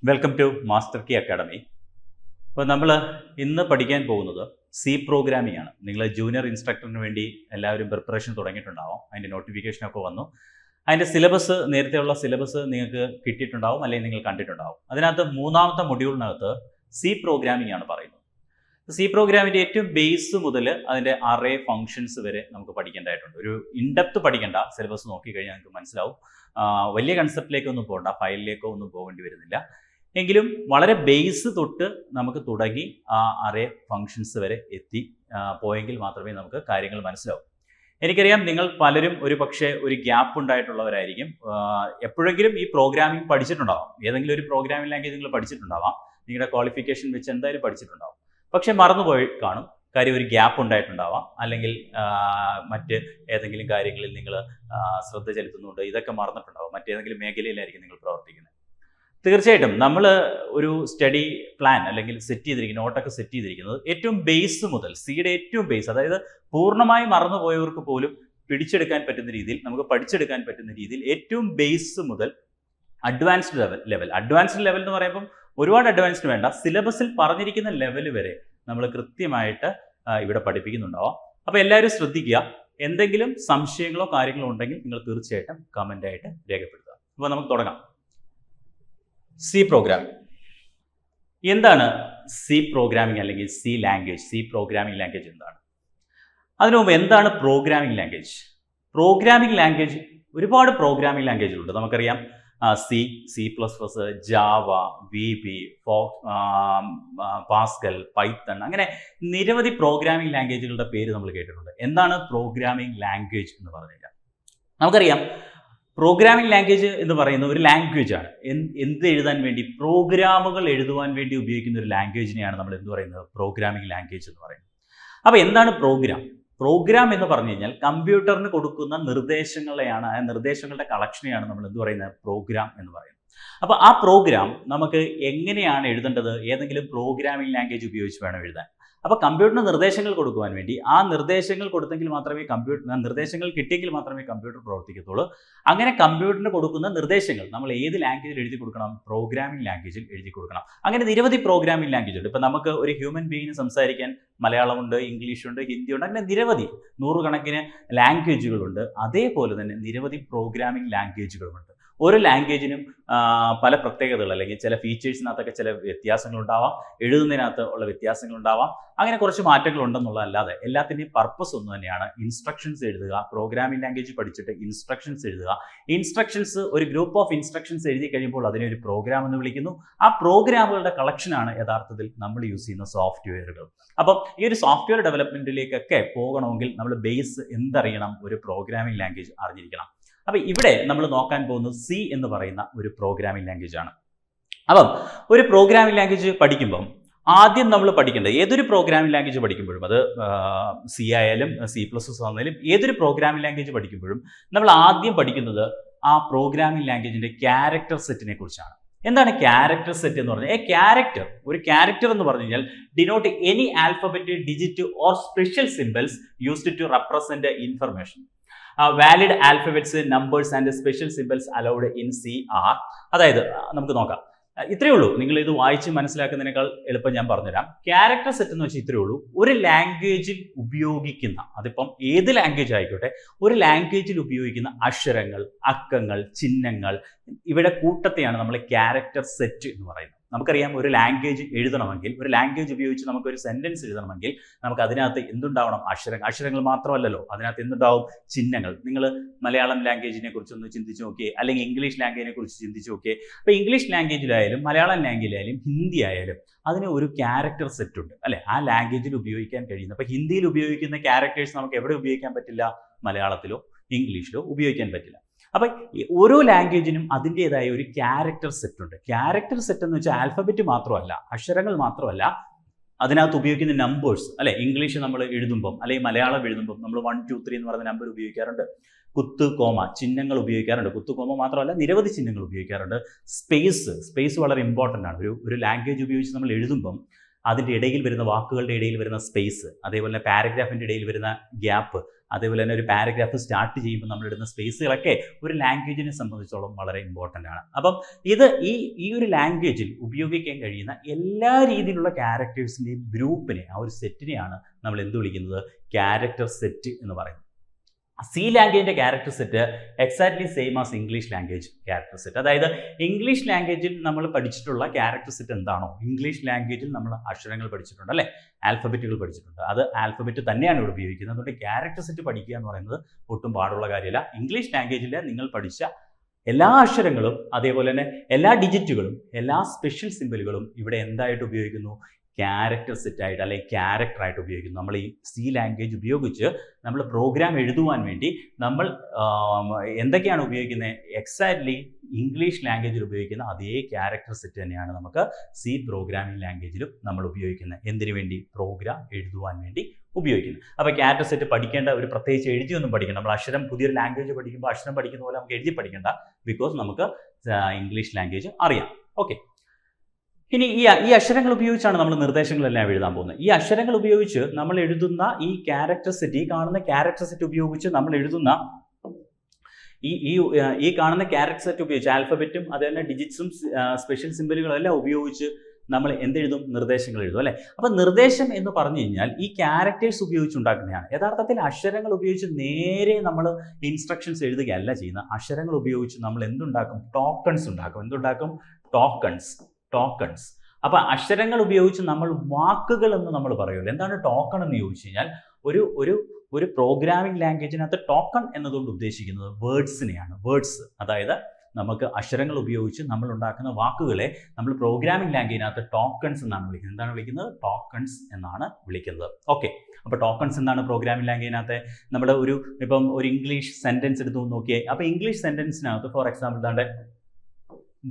Welcome to master key academy. അപ്പോൾ നമ്മൾ ഇന്ന് പഠിക്കാൻ പോകുന്നത് സി പ്രോഗ്രാമിംഗ് ആണ്. നിങ്ങൾ ജൂനിയർ ഇൻസ്ട്രക്ടറിന് വേണ്ടി എല്ലാവരും പ്രിപ്പറേഷൻ തുടങ്ങിയിട്ടുണ്ടാവും. അതിൻ്റെ നോട്ടിഫിക്കേഷനൊക്കെ വന്നു. അതിൻ്റെ സിലബസ്, നേരത്തെയുള്ള സിലബസ് നിങ്ങൾക്ക് കിട്ടിയിട്ടുണ്ടാവും, അല്ലെങ്കിൽ നിങ്ങൾ കണ്ടിട്ടുണ്ടാവും. അതിനകത്ത് മൂന്നാമത്തെ മൊഡ്യൂളിനകത്ത് സി പ്രോഗ്രാമിംഗ് ആണ് പറയുന്നത്. സി പ്രോഗ്രാമിൻ്റെ ഏറ്റവും ബേസ് മുതൽ അതിൻ്റെ അറേ ഫങ്ഷൻസ് വരെ നമുക്ക് പഠിക്കേണ്ടതായിട്ടുണ്ട്. ഒരു ഇൻഡെപ്ത് പഠിക്കേണ്ട, സിലബസ് നോക്കിക്കഴിഞ്ഞാൽ നിങ്ങൾക്ക് മനസ്സിലാവും. വലിയ കൺസെപ്റ്റിലേക്കൊന്നും പോകണ്ട, ഫയലിലേക്കോ ഒന്നും പോകേണ്ടി വരുന്നില്ല. എങ്കിലും വളരെ ബേസ് തൊട്ട് നമുക്ക് തുടങ്ങി ആ അറേ ഫങ്ഷൻസ് വരെ എത്തി പോയെങ്കിൽ മാത്രമേ നമുക്ക് കാര്യങ്ങൾ മനസ്സിലാവൂ. എനിക്കറിയാം നിങ്ങൾ പലരും ഒരു പക്ഷേ ഒരു ഗ്യാപ്പ് ഉണ്ടായിട്ടുള്ളവരായിരിക്കും. എപ്പോഴെങ്കിലും ഈ പ്രോഗ്രാമിംഗ് പഠിച്ചിട്ടുണ്ടാവാം, ഏതെങ്കിലും ഒരു പ്രോഗ്രാമിംഗ് ലാംഗ്വേജ് നിങ്ങൾ പഠിച്ചിട്ടുണ്ടാവാം, നിങ്ങളുടെ ക്വാളിഫിക്കേഷൻ വെച്ച് എന്തായാലും പഠിച്ചിട്ടുണ്ടാവും. പക്ഷെ മറന്നുപോയി കാണും. കാര്യം ഒരു ഗ്യാപ്പ് ഉണ്ടായിട്ടുണ്ടാവാം, അല്ലെങ്കിൽ മറ്റ് ഏതെങ്കിലും കാര്യങ്ങളിൽ നിങ്ങൾ ശ്രദ്ധ ചെലുത്തുന്നുണ്ട്, ഇതൊക്കെ മറന്നിട്ടുണ്ടാവും. മറ്റേതെങ്കിലും മേഖലയിലായിരിക്കും നിങ്ങൾ പ്രവർത്തിക്കുന്നത്. തീർച്ചയായിട്ടും നമ്മൾ ഒരു സ്റ്റഡി പ്ലാൻ അല്ലെങ്കിൽ സെറ്റ് ചെയ്തിരിക്കുന്ന നോട്ടൊക്കെ സെറ്റ് ചെയ്തിരിക്കുന്നത് ഏറ്റവും ബേസ് മുതൽ, സിയുടെ ഏറ്റവും ബേസ്, അതായത് പൂർണ്ണമായി മറന്നുപോയവർക്ക് പോലും പിടിച്ചെടുക്കാൻ പറ്റുന്ന രീതിയിൽ, നമുക്ക് പഠിച്ചെടുക്കാൻ പറ്റുന്ന രീതിയിൽ ഏറ്റവും ബേസ് മുതൽ അഡ്വാൻസ്ഡ് ലെവൽ. അഡ്വാൻസ്ഡ് ലെവൽ എന്ന് പറയുമ്പം ഒരുപാട് അഡ്വാൻസ്ഡ് വേണ്ട, സിലബസിൽ പറഞ്ഞിരിക്കുന്ന ലെവൽ വരെ നമ്മൾ കൃത്യമായിട്ട് ഇവിടെ പഠിപ്പിക്കുന്നുണ്ടാവാം. അപ്പോൾ എല്ലാവരും ശ്രദ്ധിക്കുക. എന്തെങ്കിലും സംശയങ്ങളോ കാര്യങ്ങളോ ഉണ്ടെങ്കിൽ നിങ്ങൾ തീർച്ചയായിട്ടും കമൻ്റായിട്ട് രേഖപ്പെടുത്തുക. അപ്പോൾ നമുക്ക് തുടങ്ങാം. സി പ്രോഗ്രാമിംഗ് എന്താണ്? സി പ്രോഗ്രാമിംഗ് അല്ലെങ്കിൽ C language, C programming language എന്താണ്? അതിനു മുമ്പ് എന്താണ് പ്രോഗ്രാമിംഗ് ലാംഗ്വേജ്? പ്രോഗ്രാമിംഗ് ലാംഗ്വേജ്, ഒരുപാട് പ്രോഗ്രാമിംഗ് ലാംഗ്വേജുകളുണ്ട്. നമുക്കറിയാം C, C plus plus, Java, VB, Pascal, Python, അങ്ങനെ നിരവധി പ്രോഗ്രാമിംഗ് ലാംഗ്വേജുകളുടെ പേര് നമ്മൾ കേട്ടിട്ടുണ്ട്. എന്താണ് പ്രോഗ്രാമിംഗ് ലാംഗ്വേജ് എന്ന് പറഞ്ഞു കഴിഞ്ഞാൽ? നമുക്കറിയാം പ്രോഗ്രാമിംഗ് ലാംഗ്വേജ് എന്ന് പറയുന്ന ഒരു ലാംഗ്വേജ് ആണ്. എന്ത് എഴുതാൻ വേണ്ടി? പ്രോഗ്രാമുകൾ എഴുതുവാൻ വേണ്ടി ഉപയോഗിക്കുന്ന ഒരു ലാംഗ്വേജിനെയാണ് നമ്മൾ എന്ത് പറയുന്നത്? പ്രോഗ്രാമിംഗ് ലാംഗ്വേജ് എന്ന് പറയുന്നത്. അപ്പോൾ എന്താണ് പ്രോഗ്രാം? പ്രോഗ്രാം എന്ന് പറഞ്ഞു കഴിഞ്ഞാൽ കമ്പ്യൂട്ടറിന് കൊടുക്കുന്ന നിർദ്ദേശങ്ങളെയാണ്, ആ നിർദ്ദേശങ്ങളുടെ കളക്ഷനെയാണ് നമ്മൾ എന്ത് പറയുന്നത്? പ്രോഗ്രാം എന്ന് പറയുന്നത്. അപ്പോൾ ആ പ്രോഗ്രാം നമുക്ക് എങ്ങനെയാണ് എഴുതേണ്ടത്? ഏതെങ്കിലും പ്രോഗ്രാമിംഗ് ലാംഗ്വേജ് ഉപയോഗിച്ച് വേണം എഴുതാൻ. അപ്പോൾ കമ്പ്യൂട്ടറിന് നിർദ്ദേശങ്ങൾ കൊടുക്കുവാൻ വേണ്ടി ആ നിർദ്ദേശങ്ങൾ കൊടുത്തെങ്കിൽ മാത്രമേ നിർദ്ദേശങ്ങൾ കിട്ടിയെങ്കിൽ മാത്രമേ കമ്പ്യൂട്ടർ പ്രവർത്തിക്കത്തുള്ളൂ. അങ്ങനെ കമ്പ്യൂട്ടറിന് കൊടുക്കുന്ന നിർദ്ദേശങ്ങൾ നമ്മൾ ഏത് ലാംഗ്വേജിൽ എഴുതി കൊടുക്കണം? പ്രോഗ്രാമിംഗ് ലാംഗ്വേജിൽ എഴുതി കൊടുക്കണം. അങ്ങനെ നിരവധി പ്രോഗ്രാമിംഗ് ലാംഗ്വേജ് ഉണ്ട്. ഇപ്പോൾ നമുക്ക് ഒരു ഹ്യൂമൻ ബീയിന് സംസാരിക്കാൻ മലയാളമുണ്ട്, ഇംഗ്ലീഷുണ്ട്, ഹിന്ദിയുണ്ട്, അങ്ങനെ നിരവധി നൂറുകണക്കിന് ലാംഗ്വേജുകളുണ്ട്. അതേപോലെ തന്നെ നിരവധി പ്രോഗ്രാമിംഗ് ലാംഗ്വേജുകളുമുണ്ട്. ഓരോ ലാംഗ്വേജിനും പല പ്രത്യേകതകൾ അല്ലെങ്കിൽ ചില ഫീച്ചേഴ്സിനകത്തൊക്കെ ചില വ്യത്യാസങ്ങളുണ്ടാവാം, എഴുതുന്നതിനകത്ത് ഉള്ള വ്യത്യാസങ്ങളുണ്ടാവാം. അങ്ങനെ കുറച്ച് മാറ്റങ്ങൾ ഉണ്ടെന്നുള്ളതല്ലാതെ എല്ലാത്തിൻ്റെയും പർപ്പസ് ഒന്ന് തന്നെയാണ്. ഇൻസ്ട്രക്ഷൻസ് എഴുതുക, പ്രോഗ്രാമിംഗ് ലാംഗ്വേജ് പഠിച്ചിട്ട് ഇൻസ്ട്രക്ഷൻസ് എഴുതുക. ഇൻസ്ട്രക്ഷൻസ്, ഒരു ഗ്രൂപ്പ് ഓഫ് ഇൻസ്ട്രക്ഷൻസ് എഴുതി കഴിയുമ്പോൾ അതിനെ ഒരു പ്രോഗ്രാം എന്ന് വിളിക്കുന്നു. ആ പ്രോഗ്രാമുകളുടെ കളക്ഷനാണ് യഥാർത്ഥത്തിൽ നമ്മൾ യൂസ് ചെയ്യുന്ന സോഫ്റ്റ്വെയറുകൾ. അപ്പം ഈ ഒരു സോഫ്റ്റ്വെയർ ഡെവലപ്മെൻറ്റിലേക്കൊക്കെ പോകണമെങ്കിൽ നമ്മൾ ബേസ് എന്തറിയണം? ഒരു പ്രോഗ്രാമിംഗ് ലാംഗ്വേജ് അറിഞ്ഞിരിക്കണം. അപ്പോൾ ഇവിടെ നമ്മൾ നോക്കാൻ പോകുന്നത് സി എന്ന് പറയുന്ന ഒരു പ്രോഗ്രാമിംഗ് ലാംഗ്വേജ് ആണ്. അപ്പം ഒരു പ്രോഗ്രാമിംഗ് ലാംഗ്വേജ് പഠിക്കുമ്പം ആദ്യം നമ്മൾ പഠിക്കേണ്ടത്, ഏതൊരു പ്രോഗ്രാമിംഗ് ലാംഗ്വേജ് പഠിക്കുമ്പോഴും, അത് സി ആയാലും C++ ആണെങ്കിലും ഏതൊരു പ്രോഗ്രാമിംഗ് ലാംഗ്വേജ് പഠിക്കുമ്പോഴും നമ്മൾ ആദ്യം പഠിക്കുന്നത് ആ പ്രോഗ്രാമിംഗ് ലാംഗ്വേജിൻ്റെ ക്യാരക്ടർ സെറ്റിനെ കുറിച്ചാണ്. എന്താണ് ക്യാരക്ടർ സെറ്റ് എന്ന് പറഞ്ഞാൽ? ഒരു ക്യാരക്ടർ എന്ന് പറഞ്ഞു കഴിഞ്ഞാൽ denote any alphabet, digit or special symbols used to represent information. Valid alphabets, numbers and special symbols allowed in C R. അതായത് നമുക്ക് നോക്കാം, ഇത്രയേ ഉള്ളൂ. നിങ്ങൾ ഇത് വായിച്ച് മനസ്സിലാക്കുന്നതിനേക്കാൾ എളുപ്പം ഞാൻ പറഞ്ഞുതരാം. ക്യാരക്ടർ സെറ്റ് എന്ന് വെച്ചാൽ ഇത്രയേ ഉള്ളൂ. ഒരു ലാംഗ്വേജിൽ ഉപയോഗിക്കുന്ന, അതിപ്പം ഏത് ലാംഗ്വേജ് ആയിക്കോട്ടെ, ഒരു ലാംഗ്വേജിൽ ഉപയോഗിക്കുന്ന അക്ഷരങ്ങൾ, അക്കങ്ങൾ, ചിഹ്നങ്ങൾ, ഇവിടെ കൂട്ടത്തെയാണ് നമ്മൾ ക്യാരക്ടർ സെറ്റ് എന്ന് പറയുന്നത്. നമുക്കറിയാം, ഒരു ലാംഗ്വേജ് എഴുതണമെങ്കിൽ, ഒരു ലാംഗ്വേജ് ഉപയോഗിച്ച് നമുക്കൊരു സെൻറ്റൻസ് എഴുതണമെങ്കിൽ നമുക്ക് അതിനകത്ത് എന്തുണ്ടാവണം? അക്ഷരങ്ങൾ മാത്രമല്ലല്ലോ, അതിനകത്ത് എന്തുണ്ടാവും? ചിഹ്നങ്ങൾ. നിങ്ങൾ മലയാളം ലാംഗ്വേജിനെ കുറിച്ചൊന്ന് ചിന്തിച്ച് നോക്കിയേ, അല്ലെങ്കിൽ ഇംഗ്ലീഷ് ലാംഗ്വേജിനെ കുറിച്ച് ചിന്തിച്ച് നോക്കിയേ. അപ്പോൾ ഇംഗ്ലീഷ് ലാംഗ്വേജിലായാലും മലയാളം ലാംഗ്വേജിലായാലും ഹിന്ദി ആയാലും അതിന് ഒരു ക്യാരക്ടർ സെറ്റ് ഉണ്ട്, അല്ലെ? ആ ലാംഗ്വേജിൽ ഉപയോഗിക്കാൻ കഴിയുന്ന. അപ്പോൾ ഹിന്ദിയിൽ ഉപയോഗിക്കുന്ന ക്യാരക്ടേഴ്സ് നമുക്ക് എവിടെ ഉപയോഗിക്കാൻ പറ്റില്ല? മലയാളത്തിലോ ഇംഗ്ലീഷിലോ ഉപയോഗിക്കാൻ പറ്റില്ല. അപ്പം ഓരോ ലാംഗ്വേജിനും അതിൻ്റെതായ ഒരു ക്യാരക്ടർ സെറ്റ് ഉണ്ട്. ക്യാരക്ടർ സെറ്റ് എന്ന് വെച്ചാൽ ആൽഫബറ്റ് മാത്രമല്ല, അക്ഷരങ്ങൾ മാത്രമല്ല, അതിനകത്ത് ഉപയോഗിക്കുന്ന നമ്പേഴ്സ്, അല്ലെ? ഇംഗ്ലീഷ് നമ്മൾ എഴുതുമ്പം അല്ലെങ്കിൽ മലയാളം എഴുതുമ്പം നമ്മൾ 1, 2, 3 എന്ന് പറയുന്ന നമ്പർ ഉപയോഗിക്കാറുണ്ട്. കുത്ത്, കോമ, ചിഹ്നങ്ങൾ ഉപയോഗിക്കാറുണ്ട്. കുത്ത്, കോമ മാത്രമല്ല, നിരവധി ചിഹ്നങ്ങൾ ഉപയോഗിക്കാറുണ്ട്. സ്പേസ് വളരെ ഇമ്പോർട്ടൻ്റ് ആണ്. ഒരു ലാംഗ്വേജ് ഉപയോഗിച്ച് നമ്മൾ എഴുതുമ്പം അതിൻ്റെ ഇടയിൽ വരുന്ന വാക്കുകളുടെ ഇടയിൽ വരുന്ന സ്പേസ്, അതേപോലെ പാരഗ്രാഫിൻ്റെ ഇടയിൽ വരുന്ന ഗ്യാപ്പ്, അതേപോലെ തന്നെ ഒരു പാരഗ്രാഫ് സ്റ്റാർട്ട് ചെയ്യുമ്പോൾ നമ്മളിടുന്ന സ്പേസുകളൊക്കെ ഒരു ലാംഗ്വേജിനെ സംബന്ധിച്ചോളം വളരെ ഇമ്പോർട്ടൻ്റ് ആണ്. അപ്പം ഇത് ഈ ഒരു ലാംഗ്വേജിൽ ഉപയോഗിക്കാൻ കഴിയുന്ന എല്ലാ രീതിയിലുള്ള ക്യാരക്ടേഴ്സിൻ്റെയും ഗ്രൂപ്പിനെ, ആ ഒരു സെറ്റിനെയാണ് നമ്മൾ എന്ത് വിളിക്കുന്നത്? ക്യാരക്ടർ സെറ്റ് എന്ന് പറയുന്നത്. സി ലാംഗ്വേജിൻ്റെ character set exactly same as English language character set. അതായത് ഇംഗ്ലീഷ് ലാംഗ്വേജിൽ നമ്മൾ പഠിച്ചിട്ടുള്ള ക്യാരക്ടർ സെറ്റ് എന്താണോ, ഇംഗ്ലീഷ് ലാംഗ്വേജിൽ നമ്മൾ അക്ഷരങ്ങൾ പഠിച്ചിട്ടുണ്ട് അല്ലേ, ആൽഫബറ്റുകൾ പഠിച്ചിട്ടുണ്ട്, അത് ആൽഫബറ്റ് തന്നെയാണ് ഇവിടെ ഉപയോഗിക്കുന്നത്. അതുകൊണ്ട് ക്യാരക്ടർ സെറ്റ് പഠിക്കുക എന്ന് പറയുന്നത് ഒട്ടും പാടുള്ള കാര്യമല്ല. ഇംഗ്ലീഷ് ലാംഗ്വേജിൽ നിങ്ങൾ പഠിച്ച എല്ലാ അക്ഷരങ്ങളും, അതേപോലെ തന്നെ എല്ലാ ഡിജിറ്റുകളും, എല്ലാ സ്പെഷ്യൽ സിംബലുകളും ഇവിടെ എന്തായിട്ട് ഉപയോഗിക്കുന്നു? ക്യാരക്ടർ സെറ്റായിട്ട് അല്ലെങ്കിൽ ക്യാരക്ടറായിട്ട് ഉപയോഗിക്കുന്നു. നമ്മൾ ഈ സി ലാംഗ്വേജ് ഉപയോഗിച്ച് നമ്മൾ പ്രോഗ്രാം എഴുതുവാൻ വേണ്ടി നമ്മൾ എന്തൊക്കെയാണ് ഉപയോഗിക്കുന്നത്? എക്സാക്ട്ലി ഇംഗ്ലീഷ് ലാംഗ്വേജിൽ ഉപയോഗിക്കുന്ന അതേ ക്യാരക്ടർ സെറ്റ് തന്നെയാണ് നമുക്ക് സി പ്രോഗ്രാമിംഗ് ലാംഗ്വേജിലും നമ്മൾ ഉപയോഗിക്കുന്നത്. എന്തിനു വേണ്ടി? പ്രോഗ്രാം എഴുതുവാൻ വേണ്ടി ഉപയോഗിക്കുന്നത്. അപ്പോൾ ക്യാരക്ടർ സെറ്റ് പഠിക്കേണ്ട ഒരു പ്രത്യേകിച്ച് എഴുതിയൊന്നും പഠിക്കണം. നമ്മൾ അക്ഷരം പുതിയൊരു ലാംഗ്വേജ് പഠിക്കുമ്പോൾ അക്ഷരം പഠിക്കുന്ന പോലെ നമുക്ക് എഴുതി പഠിക്കേണ്ട, ബിക്കോസ് നമുക്ക് ഇംഗ്ലീഷ് ലാംഗ്വേജ് അറിയാം. ഓക്കെ, ഇനി ഈ അക്ഷരങ്ങൾ ഉപയോഗിച്ചാണ് നമ്മൾ നിർദ്ദേശങ്ങളെല്ലാം എഴുതാൻ പോകുന്നത്. ഈ അക്ഷരങ്ങൾ ഉപയോഗിച്ച് നമ്മൾ എഴുതുന്ന ഈ ക്യാരക്ടർ സെറ്റ്, ഈ കാണുന്ന ക്യാരക്ടർ സെറ്റ് ഉപയോഗിച്ച് നമ്മൾ എഴുതുന്ന ഈ കാണുന്ന ക്യാരക്ടർ സെറ്റ് ഉപയോഗിച്ച് ആൽഫബറ്റും അതുതന്നെ ഡിജിറ്റ്സും സ്പെഷ്യൽ സിംബലുകളും എല്ലാം ഉപയോഗിച്ച് നമ്മൾ എന്തെഴുതും? നിർദ്ദേശങ്ങൾ എഴുതും അല്ലേ. അപ്പം നിർദ്ദേശം എന്ന് പറഞ്ഞു കഴിഞ്ഞാൽ ഈ ക്യാരക്ടേഴ്സ് ഉപയോഗിച്ച് ഉണ്ടാക്കുന്നതാണ്. യഥാർത്ഥത്തിൽ അക്ഷരങ്ങൾ ഉപയോഗിച്ച് നേരെ നമ്മൾ ഇൻസ്ട്രക്ഷൻസ് എഴുതുകയല്ല ചെയ്യുന്നത്. അക്ഷരങ്ങൾ ഉപയോഗിച്ച് നമ്മൾ എന്തുണ്ടാക്കും? ടോക്കൺസ് ഉണ്ടാക്കും. എന്തുണ്ടാക്കും? ടോക്കൺസ്. അപ്പൊ അക്ഷരങ്ങൾ ഉപയോഗിച്ച് നമ്മൾ വാക്കുകൾ എന്ന് നമ്മൾ പറയുമല്ലോ. എന്താണ് ടോക്കൺ എന്ന് ചോദിച്ചു കഴിഞ്ഞാൽ ഒരു പ്രോഗ്രാമിംഗ് ലാംഗ്വേജിനകത്ത് ടോക്കൺ എന്നതുകൊണ്ട് ഉദ്ദേശിക്കുന്നത് വേർഡ്സിനെയാണ്. വേർഡ്സ്, അതായത് നമുക്ക് അക്ഷരങ്ങൾ ഉപയോഗിച്ച് നമ്മൾ ഉണ്ടാക്കുന്ന വാക്കുകളെ നമ്മൾ പ്രോഗ്രാമിംഗ് ലാംഗ്വേജിനകത്ത് ടോക്കൺസ് എന്നാണ് വിളിക്കുന്നത്. എന്താണ് വിളിക്കുന്നത്? ടോക്കൺസ് എന്നാണ് വിളിക്കുന്നത്. ഓക്കെ, അപ്പോൾ ടോക്കൺസ് എന്താണ് പ്രോഗ്രാമിംഗ് ലാംഗ്വേജിനകത്ത്? നമ്മുടെ ഇപ്പം ഒരു ഇംഗ്ലീഷ് സെന്റൻസ് എടുത്തു നോക്കിയേ. അപ്പോൾ ഇംഗ്ലീഷ് സെന്റൻസിനകത്ത് ഫോർ എക്സാമ്പിൾ ദാണ്ടെ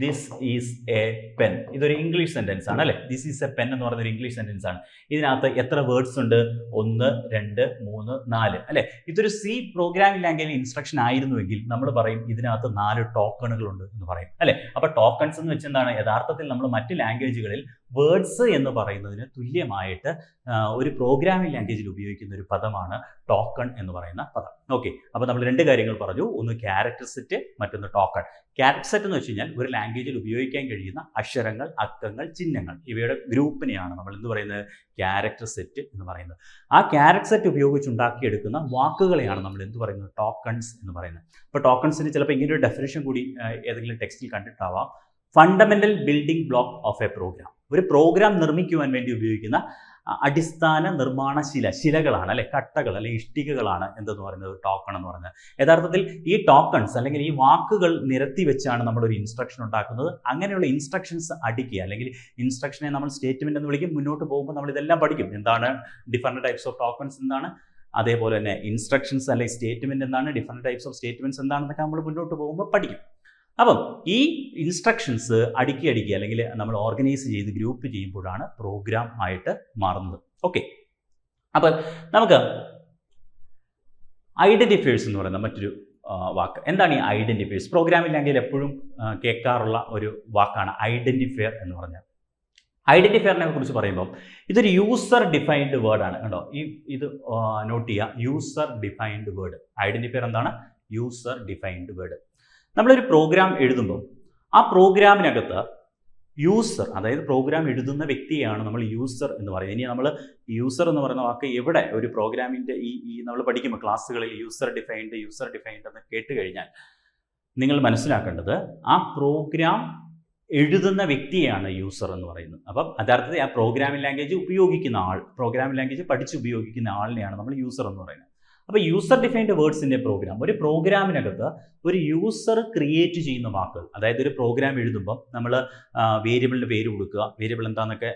ദിസ് ഈസ് എ പെൻ, ഇതൊരു ഇംഗ്ലീഷ് സെന്റൻസ് ആണ് അല്ലേ. ദിസ് ഈസ് എ പെൻ എന്ന് പറയുന്ന ഒരു ഇംഗ്ലീഷ് സെന്റൻസ് ആണ്. ഇതിനകത്ത് എത്ര വേർഡ്സ് ഉണ്ട്? 1, 2, 3, 4 അല്ലേ. ഇതൊരു സി പ്രോഗ്രാമിംഗ് ലാംഗ്വേജിൽ ഇൻസ്ട്രക്ഷൻ ആയിരുന്നുവെങ്കിൽ നമ്മൾ പറയും ഇതിനകത്ത് 4 ടോക്കണുകളുണ്ട് എന്ന് പറയും അല്ലേ. അപ്പോൾ ടോക്കൺസ് എന്ന് വെച്ചെന്താണ്? യഥാർത്ഥത്തിൽ നമ്മൾ മറ്റ് ലാംഗ്വേജുകളിൽ വേർഡ്സ് എന്ന് പറയുന്നതിന് തുല്യമായിട്ട് ഒരു പ്രോഗ്രാമിംഗ് ലാംഗ്വേജിൽ ഉപയോഗിക്കുന്ന ഒരു പദമാണ് ടോക്കൺ എന്ന് പറയുന്ന പദം. ഓക്കെ, അപ്പോൾ നമ്മൾ 2 കാര്യങ്ങൾ പറഞ്ഞു. ഒന്ന് ക്യാരക്ടർ സെറ്റ്, മറ്റൊന്ന് ടോക്കൺ. ക്യാരക്ടർ സെറ്റ് എന്ന് വെച്ച് കഴിഞ്ഞാൽ ഒരു ലാംഗ്വേജിൽ ഉപയോഗിക്കാൻ കഴിയുന്ന അക്ഷരങ്ങൾ, അക്കങ്ങൾ, ചിഹ്നങ്ങൾ, ഇവയുടെ ഗ്രൂപ്പിനെയാണ് നമ്മൾ എന്ത് പറയുന്നത്? ക്യാരക്ടർ സെറ്റ് എന്ന് പറയുന്നത്. ആ ക്യാരക്ടർ സെറ്റ് ഉപയോഗിച്ച് ഉണ്ടാക്കിയെടുക്കുന്ന വാക്കുകളെയാണ് നമ്മൾ എന്ത് പറയുന്നത്? ടോക്കൺസ് എന്ന് പറയുന്നത്. അപ്പോൾ ടോക്കൺസിന് ചിലപ്പോൾ ഇങ്ങനെ ഒരു ഡെഫിനിഷൻ കൂടി ഏതെങ്കിലും ടെക്സ്റ്റിൽ കണ്ടിട്ടാവാം. Fundamental building block of a program. ഒരു പ്രോഗ്രാം നിർമ്മിക്കുവാൻ വേണ്ടി ഉപയോഗിക്കുന്ന അടിസ്ഥാന നിർമ്മാണ ശിലകളാണ് അല്ലെ, കട്ടകൾ അല്ലെങ്കിൽ ഇഷ്ടികകളാണ് എന്തെന്ന് പറയുന്നത്? ടോക്കൺ എന്ന് പറയുന്നത്. യഥാർത്ഥത്തിൽ ഈ ടോക്കൺസ് അല്ലെങ്കിൽ ഈ വാക്കുകൾ നിരത്തി വെച്ചാണ് നമ്മളൊരു ഇൻസ്ട്രക്ഷൻ ഉണ്ടാക്കുന്നത്. അങ്ങനെയുള്ള ഇൻസ്ട്രക്ഷൻസ് അടിക്കുക, അല്ലെങ്കിൽ ഇൻസ്ട്രക്ഷനെ നമ്മൾ സ്റ്റേറ്റ്മെന്റ് എന്ന് വിളിക്കും. മുന്നോട്ട് പോകുമ്പോൾ നമ്മൾ ഇതെല്ലാം പഠിക്കും. എന്താണ് ഡിഫറെന്റ് ടൈപ്സ് ഓഫ് ടോക്കൺസ് എന്താണ്, അതേപോലെ തന്നെ ഇൻസ്ട്രക്ഷൻസ് അല്ലെങ്കിൽ സ്റ്റേറ്റ്മെന്റ് എന്താണ്, ഡിഫറെന്റ് ടൈപ്സ് ഓഫ് സ്റ്റേറ്റ്മെന്റ്സ് എന്താണെന്നൊക്കെ നമ്മൾ മുന്നോട്ട് പോകുമ്പോൾ പഠിക്കും. അപ്പം ഈ ഇൻസ്ട്രക്ഷൻസ് അടുക്കി അല്ലെങ്കിൽ നമ്മൾ ഓർഗനൈസ് ചെയ്ത് ഗ്രൂപ്പ് ചെയ്യുമ്പോഴാണ് പ്രോഗ്രാം ആയിട്ട് മാറുന്നത്. ഓക്കെ, അപ്പം നമുക്ക് ഐഡന്റിഫയേഴ്സ് എന്ന് പറയുന്ന മറ്റൊരു വാക്ക്. എന്താണ് ഈ ഐഡന്റിഫയേഴ്സ്? പ്രോഗ്രാമിംഗ് ലാംഗ്വേജിൽ എപ്പോഴും കേൾക്കാറുള്ള ഒരു വാക്കാണ് ഐഡന്റിഫയർ എന്ന് പറഞ്ഞാൽ. ഐഡന്റിഫയറിനെ കുറിച്ച് പറയുമ്പോൾ ഇതൊരു യൂസർ ഡിഫൈൻഡ് വേർഡ് ആണ്. കണ്ടോ, ഇത് നോട്ട് ചെയ്യുക. User defined word. ഐഡന്റിഫയർ എന്താണ്? User defined word. നമ്മളൊരു പ്രോഗ്രാം എഴുതുമ്പോൾ ആ പ്രോഗ്രാമിനകത്ത് യൂസർ, അതായത് പ്രോഗ്രാം എഴുതുന്ന വ്യക്തിയാണ് നമ്മൾ യൂസർ എന്ന് പറയുന്നത്. ഇനി നമ്മൾ യൂസർ എന്ന് പറയുന്ന വാക്ക് എവിടെ ഒരു പ്രോഗ്രാമിൻ്റെ നമ്മൾ പഠിക്കുമ്പോൾ ക്ലാസ്സുകളിൽ യൂസർ ഡിഫൈൻഡ് എന്ന് കേട്ട് കഴിഞ്ഞാൽ നിങ്ങൾ മനസ്സിലാക്കേണ്ടത് ആ പ്രോഗ്രാം എഴുതുന്ന വ്യക്തിയാണ് യൂസർ എന്ന് പറയുന്നത്. അപ്പം യഥാർത്ഥത്തിൽ ആ പ്രോഗ്രാമിംഗ് ലാംഗ്വേജ് ഉപയോഗിക്കുന്ന ആൾ, പ്രോഗ്രാമിംഗ് ലാംഗ്വേജ് പഠിച്ച് ഉപയോഗിക്കുന്ന ആളിനെയാണ് നമ്മൾ യൂസർ എന്ന് പറയുന്നത്. അപ്പോൾ യൂസർ ഡിഫൈൻഡ് വേർഡ്സിൻ്റെ പ്രോഗ്രാം, ഒരു പ്രോഗ്രാമിനകത്ത് ഒരു യൂസർ ക്രിയേറ്റ് ചെയ്യുന്ന വാക്കുകൾ, അതായത് ഒരു പ്രോഗ്രാം എഴുതുമ്പോൾ നമ്മൾ വേരിയബിളിൻ്റെ പേര് കൊടുക്കുക. വേരിയബിൾ എന്താണെന്നൊക്കെ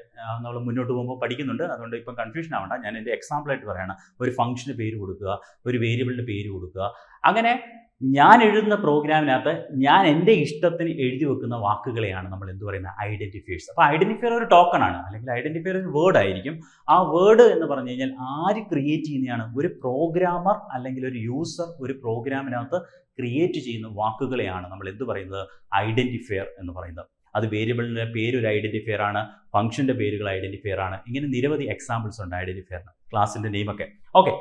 നമ്മൾ മുന്നോട്ട് പോകുമ്പോൾ പഠിക്കുന്നുണ്ട്, അതുകൊണ്ട് ഇപ്പം കൺഫ്യൂഷൻ ആവണ്ട. ഞാൻ എൻ്റെ എക്സാമ്പിളായിട്ട് പറയുകയാണ്. ഒരു ഫംഗ്ഷന് പേര് കൊടുക്കുക, ഒരു വേരിയബിളിൻ്റെ പേര് കൊടുക്കുക. അങ്ങനെ ഞാൻ എഴുതുന്ന പ്രോഗ്രാമിനകത്ത് ഞാൻ എൻ്റെ ഇഷ്ടത്തിന് എഴുതി വെക്കുന്ന വാക്കുകളെയാണ് നമ്മൾ എന്ത് പറയുന്നത്? ഐഡന്റിഫയേഴ്സ്. അപ്പോൾ ഐഡന്റിഫയർ ഒരു ടോക്കൺ ആണ്, അല്ലെങ്കിൽ ഐഡന്റിഫയർ ഒരു വേർഡ് ആയിരിക്കും. ആ വേർഡ് എന്ന് പറഞ്ഞു കഴിഞ്ഞാൽ ആര് ക്രിയേറ്റ് ചെയ്യുന്നതാണ്? ഒരു പ്രോഗ്രാമർ അല്ലെങ്കിൽ ഒരു യൂസർ ഒരു പ്രോഗ്രാമിനകത്ത് ക്രിയേറ്റ് ചെയ്യുന്ന വാക്കുകളെയാണ് നമ്മൾ എന്ത് പറയുന്നത്? ഐഡന്റിഫയർ എന്ന് പറയുന്നത്. അത് വേരിയബിളിൻ്റെ പേര് ഒരു ഐഡന്റിഫയർ ആണ്, ഫംഗ്ഷൻ്റെ പേരുകൾ ഐഡന്റിഫയർ ആണ്. ഇങ്ങനെ നിരവധി എക്സാമ്പിൾസ് ഉണ്ട് ഐഡന്റിഫയറിന്, ക്ലാസിൻ്റെ നെയിമൊക്കെ. ഓക്കെ,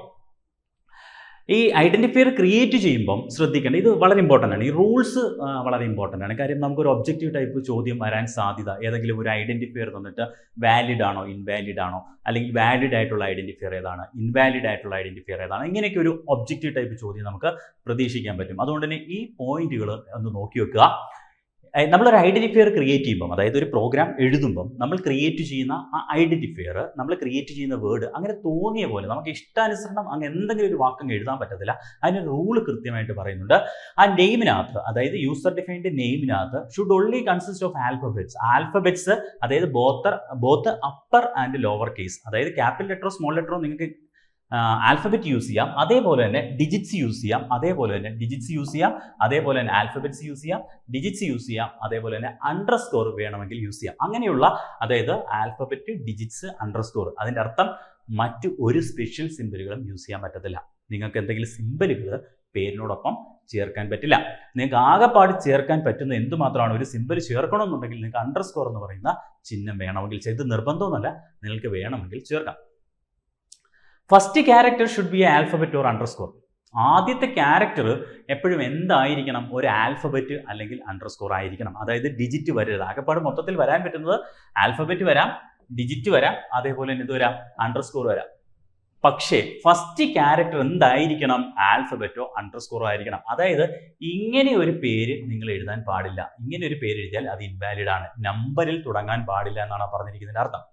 ഈ ഐഡന്റിഫയർ ക്രിയേറ്റ് ചെയ്യുമ്പം ശ്രദ്ധിക്കേണ്ട ഇത് വളരെ ഇമ്പോർട്ടൻ്റ് ആണ്. ഈ റൂൾസ് വളരെ ഇമ്പോർട്ടൻ്റ് ആണ്. കാര്യം നമുക്കൊരു ഒബ്ജക്റ്റീവ് ടൈപ്പ് ചോദ്യം വരാൻ സാധ്യത ഏതെങ്കിലും ഒരു ഐഡന്റിഫയർ തന്നിട്ട് വാലിഡ് ആണോ ഇൻവാലിഡ് ആണോ, അല്ലെങ്കിൽ വാലിഡ് ആയിട്ടുള്ള ഐഡന്റിഫയർ ഏതാണ്, ഇൻവാലിഡ് ആയിട്ടുള്ള ഐഡന്റിഫയർ ഏതാണ്, ഇങ്ങനെയൊക്കെ ഒരു ഒബ്ജക്റ്റീവ് ടൈപ്പ് ചോദ്യം നമുക്ക് പ്രതീക്ഷിക്കാൻ പറ്റും. അതുകൊണ്ട് തന്നെ ഈ പോയിന്റുകൾ ഒന്ന് നോക്കി വെക്കുക. നമ്മളൊരു ഐഡന്റിഫയർ ക്രിയേറ്റ് ചെയ്യുമ്പം, അതായത് ഒരു പ്രോഗ്രാം എഴുതുമ്പം നമ്മൾ ക്രിയേറ്റ് ചെയ്യുന്ന ആ ഐഡന്റിഫയർ, നമ്മൾ ക്രിയേറ്റ് ചെയ്യുന്ന വേർഡ് അങ്ങനെ തോന്നിയ പോലെ നമുക്ക് ഇഷ്ടാനുസരണം അങ്ങനെ എന്തെങ്കിലും ഒരു വാക്കങ്ങ് എഴുതാൻ പറ്റത്തില്ല. അതിന് റൂള് കൃത്യമായിട്ട് പറയുന്നുണ്ട്. ആ നെയിമിനകത്ത്, അതായത് യൂസർ ഡിഫൈൻഡ് നെയിമിനകത്ത് should only consist of alphabets, അതായത് both upper and lower case, അതായത് ക്യാപിറ്റൽ ലെറ്ററോ സ്മോൾ ലെറ്ററോ നിങ്ങൾക്ക് ആൽഫബറ്റ് യൂസ് ചെയ്യാം, അതേപോലെ തന്നെ ഡിജിറ്റ്സ് യൂസ് ചെയ്യാം, അതേപോലെ തന്നെ ഡിജിറ്റ്സ് യൂസ് ചെയ്യാം, അതേപോലെ തന്നെ ആൽഫബറ്റ്സ് യൂസ് ചെയ്യാം, ഡിജിറ്റ്സ് യൂസ് ചെയ്യാം, അതേപോലെ തന്നെ അണ്ടർസ്കോർ വേണമെങ്കിൽ യൂസ് ചെയ്യാം. അങ്ങനെയുള്ള, അതായത് ആൽഫബറ്റ്, ഡിജിറ്റ്സ്, അണ്ടർസ്കോർ, അതിൻ്റെ അർത്ഥം മറ്റു ഒരു സ്പെഷ്യൽ സിമ്പലുകളും യൂസ് ചെയ്യാൻ പറ്റത്തില്ല. നിങ്ങൾക്ക് എന്തെങ്കിലും സിമ്പലുകൾ പേരിനോടൊപ്പം ചേർക്കാൻ പറ്റില്ല. നിങ്ങൾക്ക് ആകെപ്പാട് ചേർക്കാൻ പറ്റുന്ന എന്തുമാത്രമാണ്, ഒരു സിമ്പൽ ചേർക്കണമെന്നുണ്ടെങ്കിൽ നിങ്ങൾക്ക് അണ്ടർസ്കോർ എന്ന് പറയുന്ന ചിഹ്നം വേണമെങ്കിൽ, ഇത് നിർബന്ധമൊന്നുമല്ല, നിങ്ങൾക്ക് വേണമെങ്കിൽ ചേർക്കാം. First character should be A alphabet or underscore. ആദ്യത്തെ ക്യാരക്ടർ എപ്പോഴും എന്തായിരിക്കണം, ഒരു ആൽഫബറ്റ് അല്ലെങ്കിൽ അണ്ടർസ്കോർ ആയിരിക്കണം. അതായത് ഡിജിറ്റ് വരരുത്. ആകെപ്പാട് മൊത്തത്തിൽ വരാൻ പറ്റുന്നത് ആൽഫബറ്റ് വരാം, ഡിജിറ്റ് വരാം, അതേപോലെ തന്നെ ഇത് വരാം, അണ്ടർസ്കോർ വരാം. പക്ഷേ ഫസ്റ്റ് ക്യാരക്ടർ എന്തായിരിക്കണം, ആൽഫബറ്റോ അണ്ടർസ്കോറോ ആയിരിക്കണം. അതായത് ഇങ്ങനെ ഒരു പേര് നിങ്ങൾ എഴുതാൻ പാടില്ല. ഇങ്ങനെ ഒരു പേര് എഴുതിയാൽ അത് ഇൻവാലിഡ് ആണ്. നമ്പറിൽ തുടങ്ങാൻ പാടില്ല എന്നാണ് പറഞ്ഞിരിക്കുന്നതിൻ്റെ അർത്ഥം.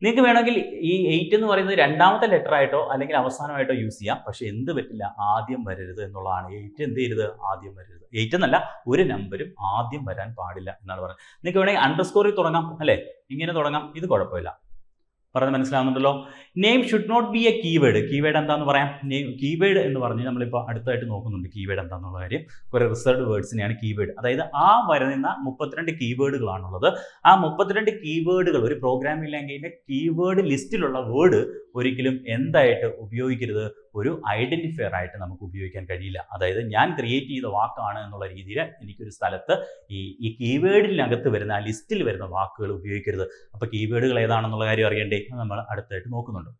നിങ്ങൾക്ക് വേണമെങ്കിൽ ഈ 8 എന്ന് പറയുന്നത് രണ്ടാമത്തെ ലെറ്റർ ആയിട്ടോ അല്ലെങ്കിൽ അവസാനമായിട്ടോ യൂസ് ചെയ്യാം. പക്ഷെ എന്ത് പറ്റില്ല, ആദ്യം വരരുത് എന്നുള്ളതാണ്. 8 എന്ത് ചെയ്യരുത്, ആദ്യം വരരുത്. 8 എന്നല്ല, ഒരു നമ്പരും ആദ്യം വരാൻ പാടില്ല എന്നാണ് പറയുന്നത്. നിങ്ങൾക്ക് വേണമെങ്കിൽ അണ്ടർസ്കോറിൽ തുടങ്ങാം, അല്ലേ, ഇങ്ങനെ തുടങ്ങാം, ഇത് കുഴപ്പമില്ല. പറഞ്ഞ് മനസ്സിലാവുന്നുണ്ടല്ലോ. Name should not be a keyword. Keyword എന്താണെന്ന് പറയാം. കീവേഡ് എന്ന് പറഞ്ഞ് നമ്മളിപ്പോൾ അടുത്തായിട്ട് നോക്കുന്നുണ്ട് കീവേഡ് എന്താണെന്നുള്ള കാര്യം. കുറേ റിസർവ്ഡ് വേർഡ്സിനെയാണ് കീവേഡ്. അതായത് ആ വരുന്ന 32 കീവേഡുകളാണുള്ളത്. ആ 32 കീവേഡുകൾ, ഒരു പ്രോഗ്രാമിംഗ് ലാംഗ്വേജിൻ്റെ കീവേഡ് ലിസ്റ്റിലുള്ള വേർഡ് ഒരിക്കലും എന്തായിട്ട് ഉപയോഗിക്കരുത്, ഒരു ഐഡന്റിഫയർ ആയിട്ട് നമുക്ക് ഉപയോഗിക്കാൻ കഴിയില്ല. അതായത് ഞാൻ ക്രിയേറ്റ് ചെയ്ത വാക്കാണ് എന്നുള്ള രീതിയിൽ എനിക്കൊരു സ്ഥലത്ത് ഈ കീവേഡിനകത്ത് വരുന്ന, ആ ലിസ്റ്റിൽ വരുന്ന വാക്കുകൾ ഉപയോഗിക്കരുത്. അപ്പോൾ കീവേഡുകൾ ഏതാണെന്നുള്ള കാര്യം അറിയണ്ടേ, നമ്മൾ അടുത്തായിട്ട് നോക്കുന്നുണ്ട്.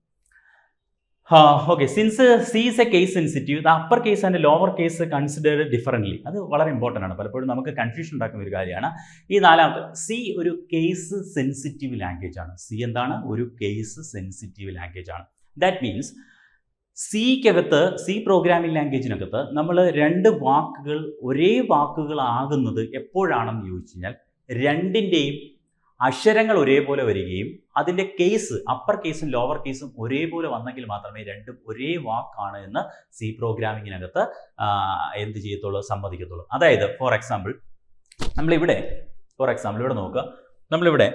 Okay, since C is A case sensitive, the upper case and lower case considered differently. അത് വളരെ ഇമ്പോർട്ടൻ്റ് ആണ്. പലപ്പോഴും നമുക്ക് കൺഫ്യൂഷൻ ഉണ്ടാക്കുന്ന ഒരു കാര്യമാണ്. ഈ നാലാമത്തെ, സി ഒരു കേസ് സെൻസിറ്റീവ് ലാംഗ്വേജ് ആണ്. സി എന്താണ്, ഒരു കേസ് സെൻസിറ്റീവ് ലാംഗ്വേജ് ആണ്. ദാറ്റ് മീൻസ് സിക്കകത്ത്, സി പ്രോഗ്രാമിംഗ് ലാംഗ്വേജിനകത്ത് നമ്മൾ രണ്ട് വാക്കുകൾ ഒരേ വാക്കുകളാകുന്നത് എപ്പോഴാണെന്ന് ചോദിച്ചു കഴിഞ്ഞാൽ, രണ്ടിൻ്റെയും അക്ഷരങ്ങൾ ഒരേപോലെ വരികയും അതിൻ്റെ കേസ്, അപ്പർ കേസും ലോവർ കേസും ഒരേപോലെ വന്നെങ്കിൽ മാത്രമേ രണ്ടും ഒരേ വാക്കാണ് എന്ന് സി പ്രോഗ്രാമിങ്ങിനകത്ത് എന്ത് ചെയ്യത്തുള്ളൂ, സമ്മതിക്കത്തുള്ളൂ. അതായത് ഫോർ എക്സാമ്പിൾ ഇവിടെ നോക്കുക. നമ്മളിവിടെ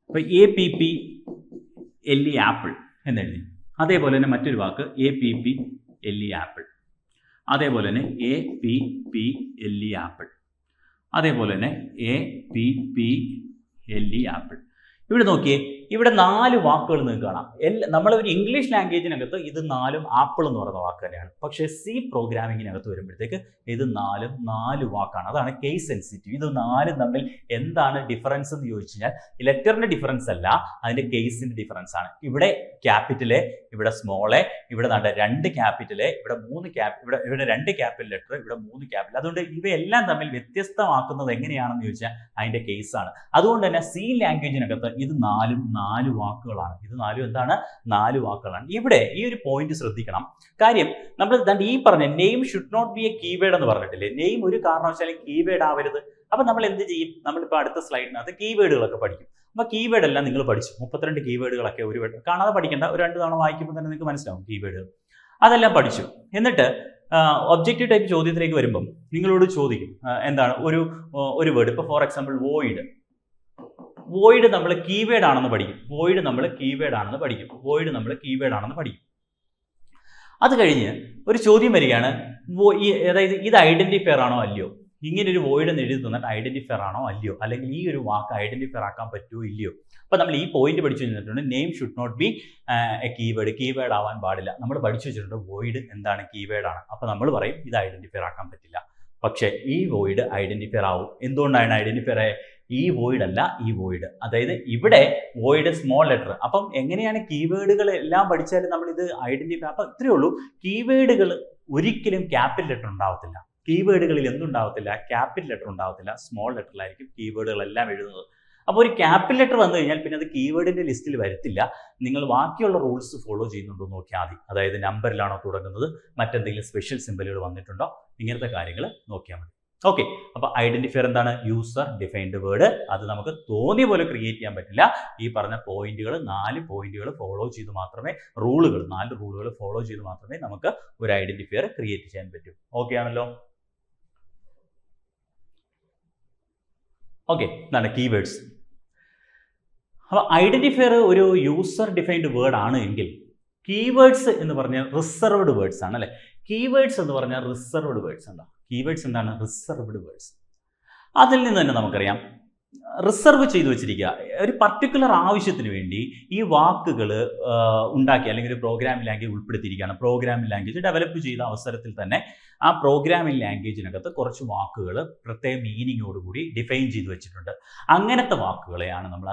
ഇപ്പോൾ APPLE ആപ്പിൾ എന്നെഴുതി. അതേപോലെ തന്നെ മറ്റൊരു വാക്ക് APPLE ആപ്പിൾ. അതേപോലെ തന്നെ APPLE ആപ്പിൾ. അതേപോലെ തന്നെ APPLE ആപ്പിൾ. ഇവിടെ നോക്കിയേ, ഇവിടെ 4 വാക്കുകൾ നിങ്ങൾക്ക് കാണാം. നമ്മളൊരു ഇംഗ്ലീഷ് ലാംഗ്വേജിനകത്ത് ഇത് 4ഉം ആപ്പിൾ എന്ന് പറയുന്ന വാക്ക് തന്നെയാണ്. പക്ഷേ സി പ്രോഗ്രാമിങ്ങിനകത്ത് വരുമ്പോഴത്തേക്ക് ഇത് 4 വാക്കാണ്. അതാണ് കേസ് സെൻസിറ്റീവ്. ഇത് 4 തമ്മിൽ എന്താണ് ഡിഫറൻസ് എന്ന് ചോദിച്ചു കഴിഞ്ഞാൽ, ലെറ്ററിന്റെ ഡിഫറൻസ് അല്ല, അതിന്റെ കേസിന്റെ ഡിഫറൻസ് ആണ്. ഇവിടെ ക്യാപിറ്റല്, ഇവിടെ സ്മോള്, ഇവിടെ 2 ക്യാപിറ്റല്, ഇവിടെ 3 ഇവിടെ 2 ക്യാപിറ്റൽ ലെറ്റർ, ഇവിടെ 3 ക്യാപിറ്റൽ. അതുകൊണ്ട് ഇവയെല്ലാം തമ്മിൽ വ്യത്യസ്തമാക്കുന്നത് എങ്ങനെയാണെന്ന് ചോദിച്ചാൽ അതിന്റെ കേസാണ്. അതുകൊണ്ട് തന്നെ സി ലാംഗ്വേജിനകത്ത് ഇത് 4 വാക്കുകളാണ്. ഇത് 4 എന്താണ്, 4 വാക്കുകളാണ്. ഇവിടെ ഈ ഒരു പോയിന്റ് ശ്രദ്ധിക്കണം. കാര്യം നമ്മൾ ഈ പറഞ്ഞ name should not be a keyword എന്ന് പറഞ്ഞിട്ടില്ലേ. നെയിം ഒരു കാരണവശാലും കീവേഡ് ആവരുത്. അപ്പൊ നമ്മൾ എന്ത് ചെയ്യും, നമ്മളിപ്പോൾ അടുത്ത സ്ലൈഡിനകത്ത് കീവേഡുകളൊക്കെ പഠിക്കും. അപ്പോൾ കീവേഡ് എല്ലാം നിങ്ങൾ പഠിച്ചു. 32 കീവേഡുകളൊക്കെ ഒരു വട്ടം കാണാതെ പഠിക്കേണ്ട, ഒരു 2 തവണ വായിക്കുമ്പോൾ തന്നെ നിങ്ങൾക്ക് മനസ്സിലാവും കീവേഡുകൾ. അതെല്ലാം പഠിച്ചു. എന്നിട്ട് ഒബ്ജക്റ്റീവ് ടൈപ്പ് ചോദ്യത്തിലേക്ക് വരുമ്പം നിങ്ങളോട് ചോദിക്കും എന്താണ് ഒരു വേർഡ്. ഇപ്പോൾ ഫോർ എക്സാമ്പിൾ വോയിഡ് നമ്മൾ കീവേഡ് ആണെന്ന് പഠിക്കും. അത് കഴിഞ്ഞ് ഒരു ചോദ്യം വരികയാണ്, അതായത് ഇത് ഐഡന്റിഫയർ ആണോ അല്ലയോ. ഇങ്ങനെ ഒരു വോയിഡ് എന്ന് എഴുതി തന്നിട്ട് ഐഡന്റിഫയർ ആണോ അല്ലയോ, അല്ലെങ്കിൽ ഈ ഒരു വാക്ക് ഐഡന്റിഫയർ ആക്കാൻ പറ്റുമോ ഇല്ലയോ. അപ്പോൾ നമ്മൾ ഈ പോയിന്റ് പഠിച്ചു വെച്ചിട്ടുണ്ട്. Name should not be a keyword ആവാൻ പാടില്ല. നമ്മൾ പഠിച്ചു വെച്ചിട്ടുണ്ട് വോയിഡ് എന്താണ്, കീവേഡ് ആണ്. അപ്പോൾ നമ്മൾ പറയും ഇത് ഐഡന്റിഫയർ ആക്കാൻ പറ്റില്ല. പക്ഷേ ഈ വോയിഡ് ഐഡന്റിഫയർ ആവും. എന്തുകൊണ്ടാണ് ഐഡന്റിഫയർ ഈ വോയിഡ് അല്ല, ഈ വോയിഡ്. അതായത് ഇവിടെ വോയിഡ് സ്മോൾ ലെറ്റർ. അപ്പം എങ്ങനെയാണ് കീവേഡുകൾ എല്ലാം പഠിച്ചാലും നമ്മൾ ഇത് ഐഡന്റിഫൈ. അപ്പം ഇത്രയേ ഉള്ളൂ, കീവേഡുകൾ ഒരിക്കലും ക്യാപിറ്റൽ ലെറ്റർ ഉണ്ടാവത്തില്ല. കീവേഡുകളിൽ എന്തുണ്ടാവത്തില്ല? ക്യാപിറ്റൽ ലെറ്റർ ഉണ്ടാവത്തില്ല. സ്മോൾ ലെറ്ററിലായിരിക്കും കീവേഡുകളെല്ലാം എഴുതുന്നത്. അപ്പോൾ ഒരു ക്യാപിറ്റൽ ലെറ്റർ വന്നു കഴിഞ്ഞാൽ പിന്നെ അത് കീവേഡിന്റെ ലിസ്റ്റിൽ വരത്തില്ല. നിങ്ങൾ ബാക്കിയുള്ള റൂൾസ് ഫോളോ ചെയ്യുന്നുണ്ടോ നോക്കിയാൽ മതി. അതായത് നമ്പറിലാണോ തുടങ്ങുന്നത്, മറ്റെന്തെങ്കിലും സ്പെഷ്യൽ സിമ്പലുകൾ വന്നിട്ടുണ്ടോ, ഇങ്ങനത്തെ കാര്യങ്ങൾ നോക്കിയാൽ മതി. ഓക്കെ, അപ്പോൾ ഐഡന്റിഫയർ എന്താണ്? User defined word. അത് നമുക്ക് തോന്നിയ പോലെ ക്രിയേറ്റ് ചെയ്യാൻ പറ്റില്ല. ഈ പറഞ്ഞ പോയിന്റുകൾ, 4 പോയിന്റുകൾ ഫോളോ ചെയ്ത് മാത്രമേ, 4 റൂളുകൾ ഫോളോ ചെയ്ത് മാത്രമേ നമുക്ക് ഒരു ഐഡന്റിഫയർ ക്രിയേറ്റ് ചെയ്യാൻ പറ്റൂ. ഓക്കെ ആണല്ലോ? ഓക്കെ, ഇതാണ് കീവേഡ്സ്. അപ്പോൾ ഐഡന്റിഫയർ ഒരു യൂസർ ഡിഫൈൻഡ് വേർഡ് ആണ് എങ്കിൽ കീവേഡ്സ് എന്ന് പറഞ്ഞാൽ റിസർവ്ഡ് വേർഡ്സ് ആണ് അല്ലേ? കീവേഡ്സ് എന്ന് പറഞ്ഞാൽ റിസർവ്ഡ് വേർഡ്സ് ഉണ്ടോ? കീവേഡ്സ് എന്താണ്? Reserved words. അതിൽ നിന്ന് തന്നെ നമുക്കറിയാം, റിസർവ് ചെയ്തു വെച്ചിരിക്കുക. ഒരു പർട്ടിക്കുലർ ആവശ്യത്തിന് വേണ്ടി ഈ വാക്കുകൾ ഉണ്ടാക്കി അല്ലെങ്കിൽ ഒരു പ്രോഗ്രാമിംഗ് ലാംഗ്വേജ് ഉൾപ്പെടുത്തിയിരിക്കുകയാണ്. പ്രോഗ്രാമിംഗ് ലാംഗ്വേജ് ഡെവലപ്പ് ചെയ്ത അവസരത്തിൽ തന്നെ ആ പ്രോഗ്രാമിംഗ് ലാംഗ്വേജിനകത്ത് കുറച്ച് വാക്കുകൾ പ്രത്യേക മീനിങ്ങോടുകൂടി ഡിഫൈൻ ചെയ്ത് വെച്ചിട്ടുണ്ട്. അങ്ങനത്തെ വാക്കുകളെയാണ് നമ്മൾ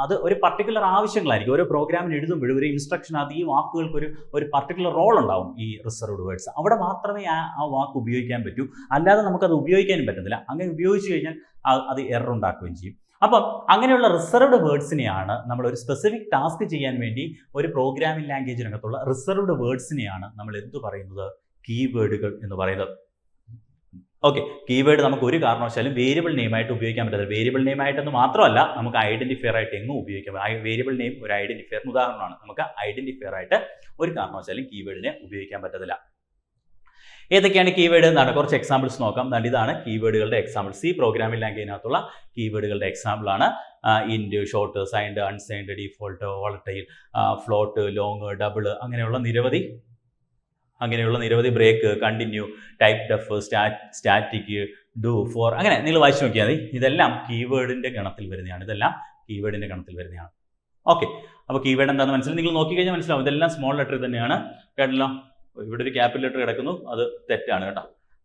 അത് ഒരു പർട്ടിക്കുലർ ആവശ്യങ്ങളായിരിക്കും. ഓരോ പ്രോഗ്രാമിന് എഴുതുമ്പോഴും ഒരു ഇൻസ്ട്രക്ഷനകത്ത് ഈ വാക്കുകൾക്ക് ഒരു പർട്ടിക്കുലർ റോൾ ഉണ്ടാവും. ഈ റിസർവ്ഡ് വേർഡ്സ് അവിടെ മാത്രമേ ആ വാക്ക് ഉപയോഗിക്കാൻ പറ്റൂ. അല്ലാതെ നമുക്കത് ഉപയോഗിക്കാനും പറ്റത്തില്ല. അങ്ങനെ ഉപയോഗിച്ച് കഴിഞ്ഞാൽ അത് എറർ ഉണ്ടാക്കുകയും ചെയ്യും. അപ്പം അങ്ങനെയുള്ള റിസർവ്ഡ് വേർഡ്സിനെയാണ് നമ്മൾ ഒരു സ്പെസിഫിക് ടാസ്ക് ചെയ്യാൻ വേണ്ടി ഒരു പ്രോഗ്രാമിംഗ് ലാംഗ്വേജിനകത്തുള്ള റിസർവ്ഡ് വേർഡ്സിനെയാണ് നമ്മൾ എന്ത് പറയുന്നത്? കീവേഡുകൾ എന്ന് പറയുന്നത്. ഓക്കെ, കീവേഡ് നമുക്ക് ഒരു കാരണവശാലും വേരിയബിൾ നെയിമായിട്ട് ഉപയോഗിക്കാൻ പറ്റത്തില്ല. വേരിയബിൾ നെയിമായിട്ടെന്ന് മാത്രമല്ല, നമുക്ക് ഐഡന്റിഫയർ ആയിട്ട് എങ്ങും ഉപയോഗിക്കാം. വേരിയബിൾ നെയിം ഒരു ഐഡന്റിഫയറിന് ഉദാഹരണമാണ്. നമുക്ക് ഐഡന്റിഫയർ ആയിട്ട് ഒരു കാരണവശാലും കീവേഡിനെ ഉപയോഗിക്കാൻ പറ്റത്തില്ല. ഏതൊക്കെയാണ് കീവേഡ് എന്നാണ് കുറച്ച് എക്സാമ്പിൾസ് നോക്കാം. ഇതാണ് കീവേഡുകളുടെ എക്സാമ്പിൾ. സി പ്രോഗ്രാമിംഗ് ലാംഗ്വേജിനകത്തുള്ള കീവേഡുകളുടെ എക്സാമ്പിൾ ആണ്. Int, short, signed, unsigned, default, volatile, float, long, double, അങ്ങനെയുള്ള നിരവധി break, continue, typedef, static, do, for, അങ്ങനെ നിങ്ങൾ വായിച്ചു നോക്കിയാൽ മതി. ഇതെല്ലാം കീവേഡിന്റെ ഗണത്തിൽ വരുന്നതാണ്. ഓക്കെ, അപ്പോൾ കീവേഡ് എന്താണെന്ന് മനസ്സിലായി. നിങ്ങൾ നോക്കിക്കഴിഞ്ഞാൽ മനസ്സിലാവും. ഇതെല്ലാം സ്മോൾ ലെറ്റർ തന്നെയാണ് കേട്ടല്ലോ. ഇവിടെ ഒരു ക്യാപിറ്റൽ ലെറ്റർ കിടക്കുന്നു, അത് തെറ്റാണ് കേട്ടോ.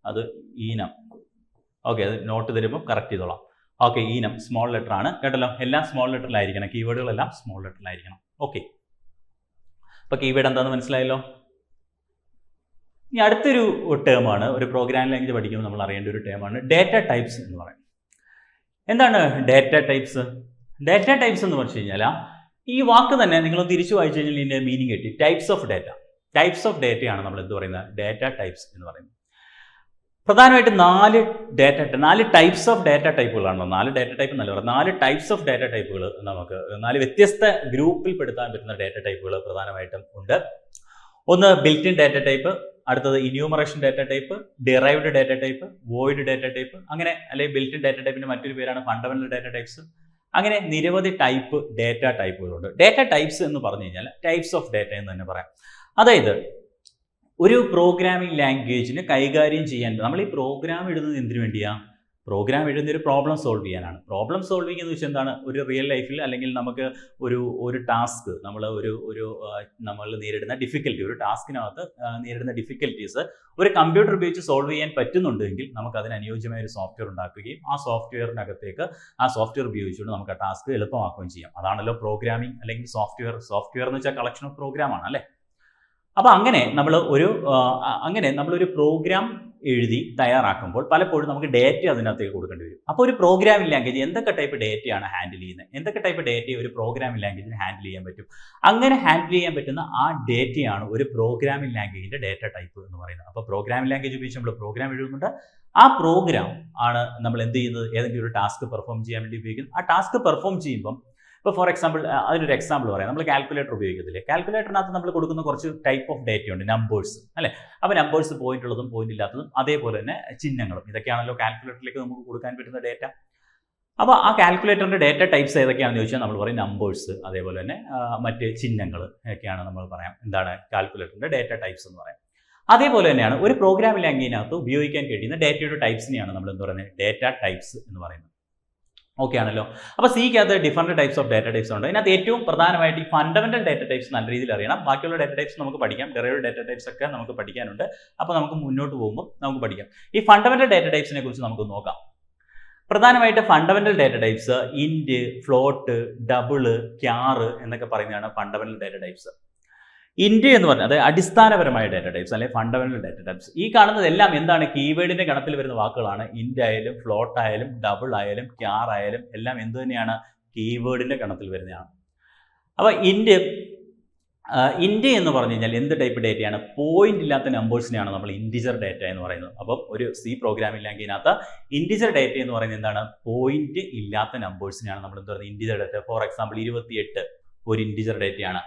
അത് ഈനം. ഓക്കെ, അത് നോട്ട് തരുമ്പോൾ കറക്റ്റ് ചെയ്തോളാം. ഓക്കെ, ഈനം സ്മോൾ ലെറ്റർ ആണ് കേട്ടല്ലോ. എല്ലാം സ്മോൾ ലെറ്ററിലായിരിക്കണം. കീവേഡുകളെല്ലാം സ്മോൾ ലെറ്ററിലായിരിക്കണം. ഓക്കെ, അപ്പോൾ കീവേഡ് എന്താണെന്ന് മനസ്സിലായല്ലോ. ഇനി അടുത്തൊരു ടേമാണ്, ഒരു പ്രോഗ്രാമിംഗ് ലാംഗ്വേജ് പഠിക്കുമ്പോൾ നമ്മൾ അറിയേണ്ട ഒരു ടേമാണ് ഡാറ്റ ടൈപ്സ് എന്ന് പറയുന്നത്. എന്താണ് ഡാറ്റ ടൈപ്സ്? ഡാറ്റ ടൈപ്സ് എന്ന് പറഞ്ഞു കഴിഞ്ഞാൽ ഈ വാക്ക് തന്നെ നിങ്ങൾ തിരിച്ചു വായിച്ചു കഴിഞ്ഞാൽ ഇതിൻ്റെ മീനിങ് കിട്ടി. ടൈപ്സ് ഓഫ് ഡാറ്റയാണ് നമ്മൾ എന്ത് പറയുന്നത്? ഡാറ്റ ടൈപ്സ് എന്ന് പറയുന്നത്. പ്രധാനമായിട്ടും 4 ടൈപ്സ് ഓഫ് ഡാറ്റ ടൈപ്പുകളാണല്ലോ. 4 ഡാറ്റ ടൈപ്പ് എന്നല്ല പറയുന്നത്, 4 ടൈപ്സ് ഓഫ് ഡാറ്റ ടൈപ്പുകൾ നമുക്ക് 4 വ്യത്യസ്ത ഗ്രൂപ്പിൽ പെടുത്താൻ പറ്റുന്ന ഡാറ്റ ടൈപ്പുകൾ പ്രധാനമായിട്ടും ഉണ്ട്. ഒന്ന് ബിൽറ്റ് ഇൻ ഡാറ്റ ടൈപ്പ്, അടുത്തത് enumeration data type, derived data type, void data type, അങ്ങനെ അല്ലെങ്കിൽ ബിൽറ്റ് ഇൻ ഡാറ്റ ടൈപ്പിന്റെ മറ്റൊരു പേരാണ് ഫണ്ടമെന്റൽ ഡാറ്റ ടൈപ്സ്. അങ്ങനെ നിരവധി ടൈപ്പ് ഡാറ്റ ടൈപ്പുകളുണ്ട്. ഡാറ്റ ടൈപ്സ് എന്ന് പറഞ്ഞു കഴിഞ്ഞാൽ ടൈപ്സ് ഓഫ് ഡാറ്റ എന്ന് തന്നെ പറയാം. അതായത് ഒരു പ്രോഗ്രാമിംഗ് ലാംഗ്വേജിന് കൈകാര്യം ചെയ്യാൻ നമ്മൾ ഈ പ്രോഗ്രാം എഴുതുന്നത് എന്തിനു വേണ്ടിയാണ്? പ്രോഗ്രാം എഴുതുന്ന ഒരു പ്രോബ്ലം സോൾവ് ചെയ്യാനാണ്. പ്രോബ്ലം സോൾവിംഗ് എന്ന് വെച്ചാൽ എന്താണ്? ഒരു റിയൽ ലൈഫിൽ അല്ലെങ്കിൽ നമുക്ക് ഒരു ടാസ്ക് നമ്മൾ നേരിടുന്ന ഡിഫിക്കൽറ്റി, ഒരു ടാസ്കിനകത്ത് നേരിടുന്ന ഡിഫിക്കൽറ്റീസ് ഒരു കമ്പ്യൂട്ടർ ഉപയോഗിച്ച് സോൾവ് ചെയ്യാൻ പറ്റുന്നുണ്ടെങ്കിൽ നമുക്ക് അതിന് അനുയോജ്യമായ ഒരു സോഫ്റ്റ്വെയർ ഉണ്ടാക്കുകയും ആ സോഫ്റ്റ്വെയറിനകത്തേക്ക് ആ സോഫ്റ്റ്വെയർ ഉപയോഗിച്ചുകൊണ്ട് നമുക്ക് ആ ടാസ്ക് എളുപ്പമാക്കുകയും ചെയ്യാം. അതാണല്ലോ പ്രോഗ്രാമിംഗ് അല്ലെങ്കിൽ സോഫ്റ്റ്വെയർ എന്ന് വെച്ചാൽ കളക്ഷൻ ഓഫ് പ്രോഗ്രാമാണ് അല്ലേ. അപ്പോൾ അങ്ങനെ നമ്മളൊരു പ്രോഗ്രാം എഴുതി തയ്യാറാക്കുമ്പോൾ പലപ്പോഴും നമുക്ക് ഡേറ്റ അതിനകത്തേക്ക് കൊടുക്കേണ്ടി വരും. അപ്പോൾ ഒരു പ്രോഗ്രാമിംഗ് ലാംഗ്വേജ് എന്തൊക്കെ ടൈപ്പ് ഡേറ്റയാണ് ഹാൻഡിൽ ചെയ്യുന്നത്, എന്തൊക്കെ ടൈപ്പ് ഡേറ്റയെ ഒരു പ്രോഗ്രാമിംഗ് ലാംഗ്വേജിന് ഹാൻഡിൽ ചെയ്യാൻ പറ്റും, അങ്ങനെ ഹാൻഡിൽ ചെയ്യാൻ പറ്റുന്ന ആ ഡേറ്റയാണ് ഒരു പ്രോഗ്രാമിംഗ് ലാംഗ്വേജിന്റെ ഡേറ്റ ടൈപ്പ് എന്ന് പറയുന്നത്. അപ്പോൾ പ്രോഗ്രാമിംഗ് ലാംഗ്വേജ് ഉപയോഗിച്ച് നമ്മൾ പ്രോഗ്രാം എഴുതുന്നുണ്ട്. ആ പ്രോഗ്രാം ആണ് നമ്മൾ എന്ത് ചെയ്യുന്നത്? ഏതെങ്കിലും ഒരു ടാസ്ക് പെർഫോം ചെയ്യാൻ വേണ്ടി ഉപയോഗിക്കുന്നത്. ആ ടാസ്ക് പെർഫോം ചെയ്യുമ്പം ഇപ്പോൾ ഫോർ എക്സാമ്പിൾ അതിനൊരു എക്സാമ്പിൾ പറയാം. നമ്മൾ കാൽക്കുലേറ്റർ ഉപയോഗിക്കത്തില്ലേ? കാൽക്കുലേറ്ററിനകത്ത് നമ്മൾ കൊടുക്കുന്ന കുറച്ച് ടൈപ്പ് ഓഫ് ഡേറ്റയുണ്ട്, നമ്പേഴ്സ് അല്ലേ. അപ്പോൾ നമ്പേഴ്സ് പോയിന്റ് ഉള്ളതും പോയിന്റ് ഇല്ലാത്തതും അതേപോലെ തന്നെ ചിഹ്നങ്ങളും, ഇതൊക്കെയാണല്ലോ കാൽക്കുലേറ്ററിലേക്ക് നമുക്ക് കൊടുക്കാൻ പറ്റുന്ന ഡേറ്റ. അപ്പോൾ ആ കാൽക്കുലേറ്ററിൻ്റെ ഡേറ്റ ടൈപ്സ് ഏതൊക്കെയാണെന്ന് ചോദിച്ചാൽ നമ്മൾ പറയും നമ്പേഴ്സ്, അതേപോലെ തന്നെ മറ്റ് ചിഹ്നങ്ങൾ ഒക്കെയാണ് നമ്മൾ പറയാം എന്താണ് കാൽക്കുലേറ്ററിൻ്റെ ഡേറ്റ ടൈപ്സ് എന്ന് പറയാം. അതേപോലെ തന്നെയാണ് ഒരു പ്രോഗ്രാമിംഗ് ലാംഗ്വേജിനകത്ത് ഉപയോഗിക്കാൻ കഴിയുന്ന ഡേറ്റയുടെ ടൈപ്സിനെയാണ് നമ്മൾ എന്ത് പറയുന്നത്? ഡേറ്റ ടൈപ്സ് എന്ന് പറയുന്നത്. ഓക്കെ ആണല്ലോ. അപ്പോൾ സിക്കകത്ത് different types of data types ഉണ്ട്. അതിനകത്ത് ഏറ്റവും പ്രധാനമായിട്ട് ഈ ഫണ്ടമെന്റൽ ഡാറ്റ ടൈപ്സ് നല്ല രീതിയിൽ അറിയണം. ബാക്കിയുള്ള ഡാറ്റ ടൈപ്സ് നമുക്ക് പഠിക്കാം, ഡെറൈവ്ഡ് ഡാറ്റ ടൈപ്സ് ഒക്കെ നമുക്ക് പഠിക്കാനുണ്ട്. അപ്പോൾ നമുക്ക് മുന്നോട്ട് പോകുമ്പോൾ നമുക്ക് പഠിക്കാം. ഈ ഫണ്ടമെന്റൽ ഡാറ്റ ടൈപ്സിനെ കുറിച്ച് നമുക്ക് നോക്കാം. പ്രധാനമായിട്ട് fundamental data types int, float, double, ക്യാറ് എന്നൊക്കെ പറയുന്നതാണ് ഫണ്ടമെന്റൽ ഡാറ്റ ടൈപ്സ്. ഇന്റ് എന്ന് പറഞ്ഞാൽ അത് അടിസ്ഥാനപരമായ ഡാറ്റ ടൈപ്സ് അല്ലെങ്കിൽ ഫണ്ടമെന്റൽ ഡാറ്റ ടൈപ്സ്. ഈ കാണുന്നതെല്ലാം എന്താണ്? കീവേഡിന്റെ ഗണത്തിൽ വരുന്ന വാക്കുകളാണ്. ഇന്റ് ആയാലും ഫ്ലോട്ട് ആയാലും ഡബിൾ ആയാലും ക്യാർ ആയാലും എല്ലാം എന്ത് തന്നെയാണ്? കീവേഡിന്റെ ഗണത്തിൽ വരുന്നതാണ്. അപ്പോൾ ഇന്റ് എന്ന് പറഞ്ഞു കഴിഞ്ഞാൽ എന്ത് ടൈപ്പ് ഡേറ്റയാണ്? പോയിന്റ് ഇല്ലാത്ത നമ്പേഴ്സിനെയാണ് നമ്മൾ ഇൻറ്റിജർ ഡേറ്റ എന്ന് പറയുന്നത്. അപ്പം ഒരു സി പ്രോഗ്രാമിംഗ് ലാംഗ്വേജിനകത്ത് ഇൻറ്റിജർ ഡേറ്റ എന്ന് പറയുന്നത് എന്താണ്? പോയിന്റ് ഇല്ലാത്ത നമ്പേഴ്സിനെയാണ് നമ്മൾ എന്ത് പറയുന്നത്? Integer data. ഫോർ എക്സാമ്പിൾ 28 ഒരു ഇൻറ്റിജർ ഡേറ്റയാണ്.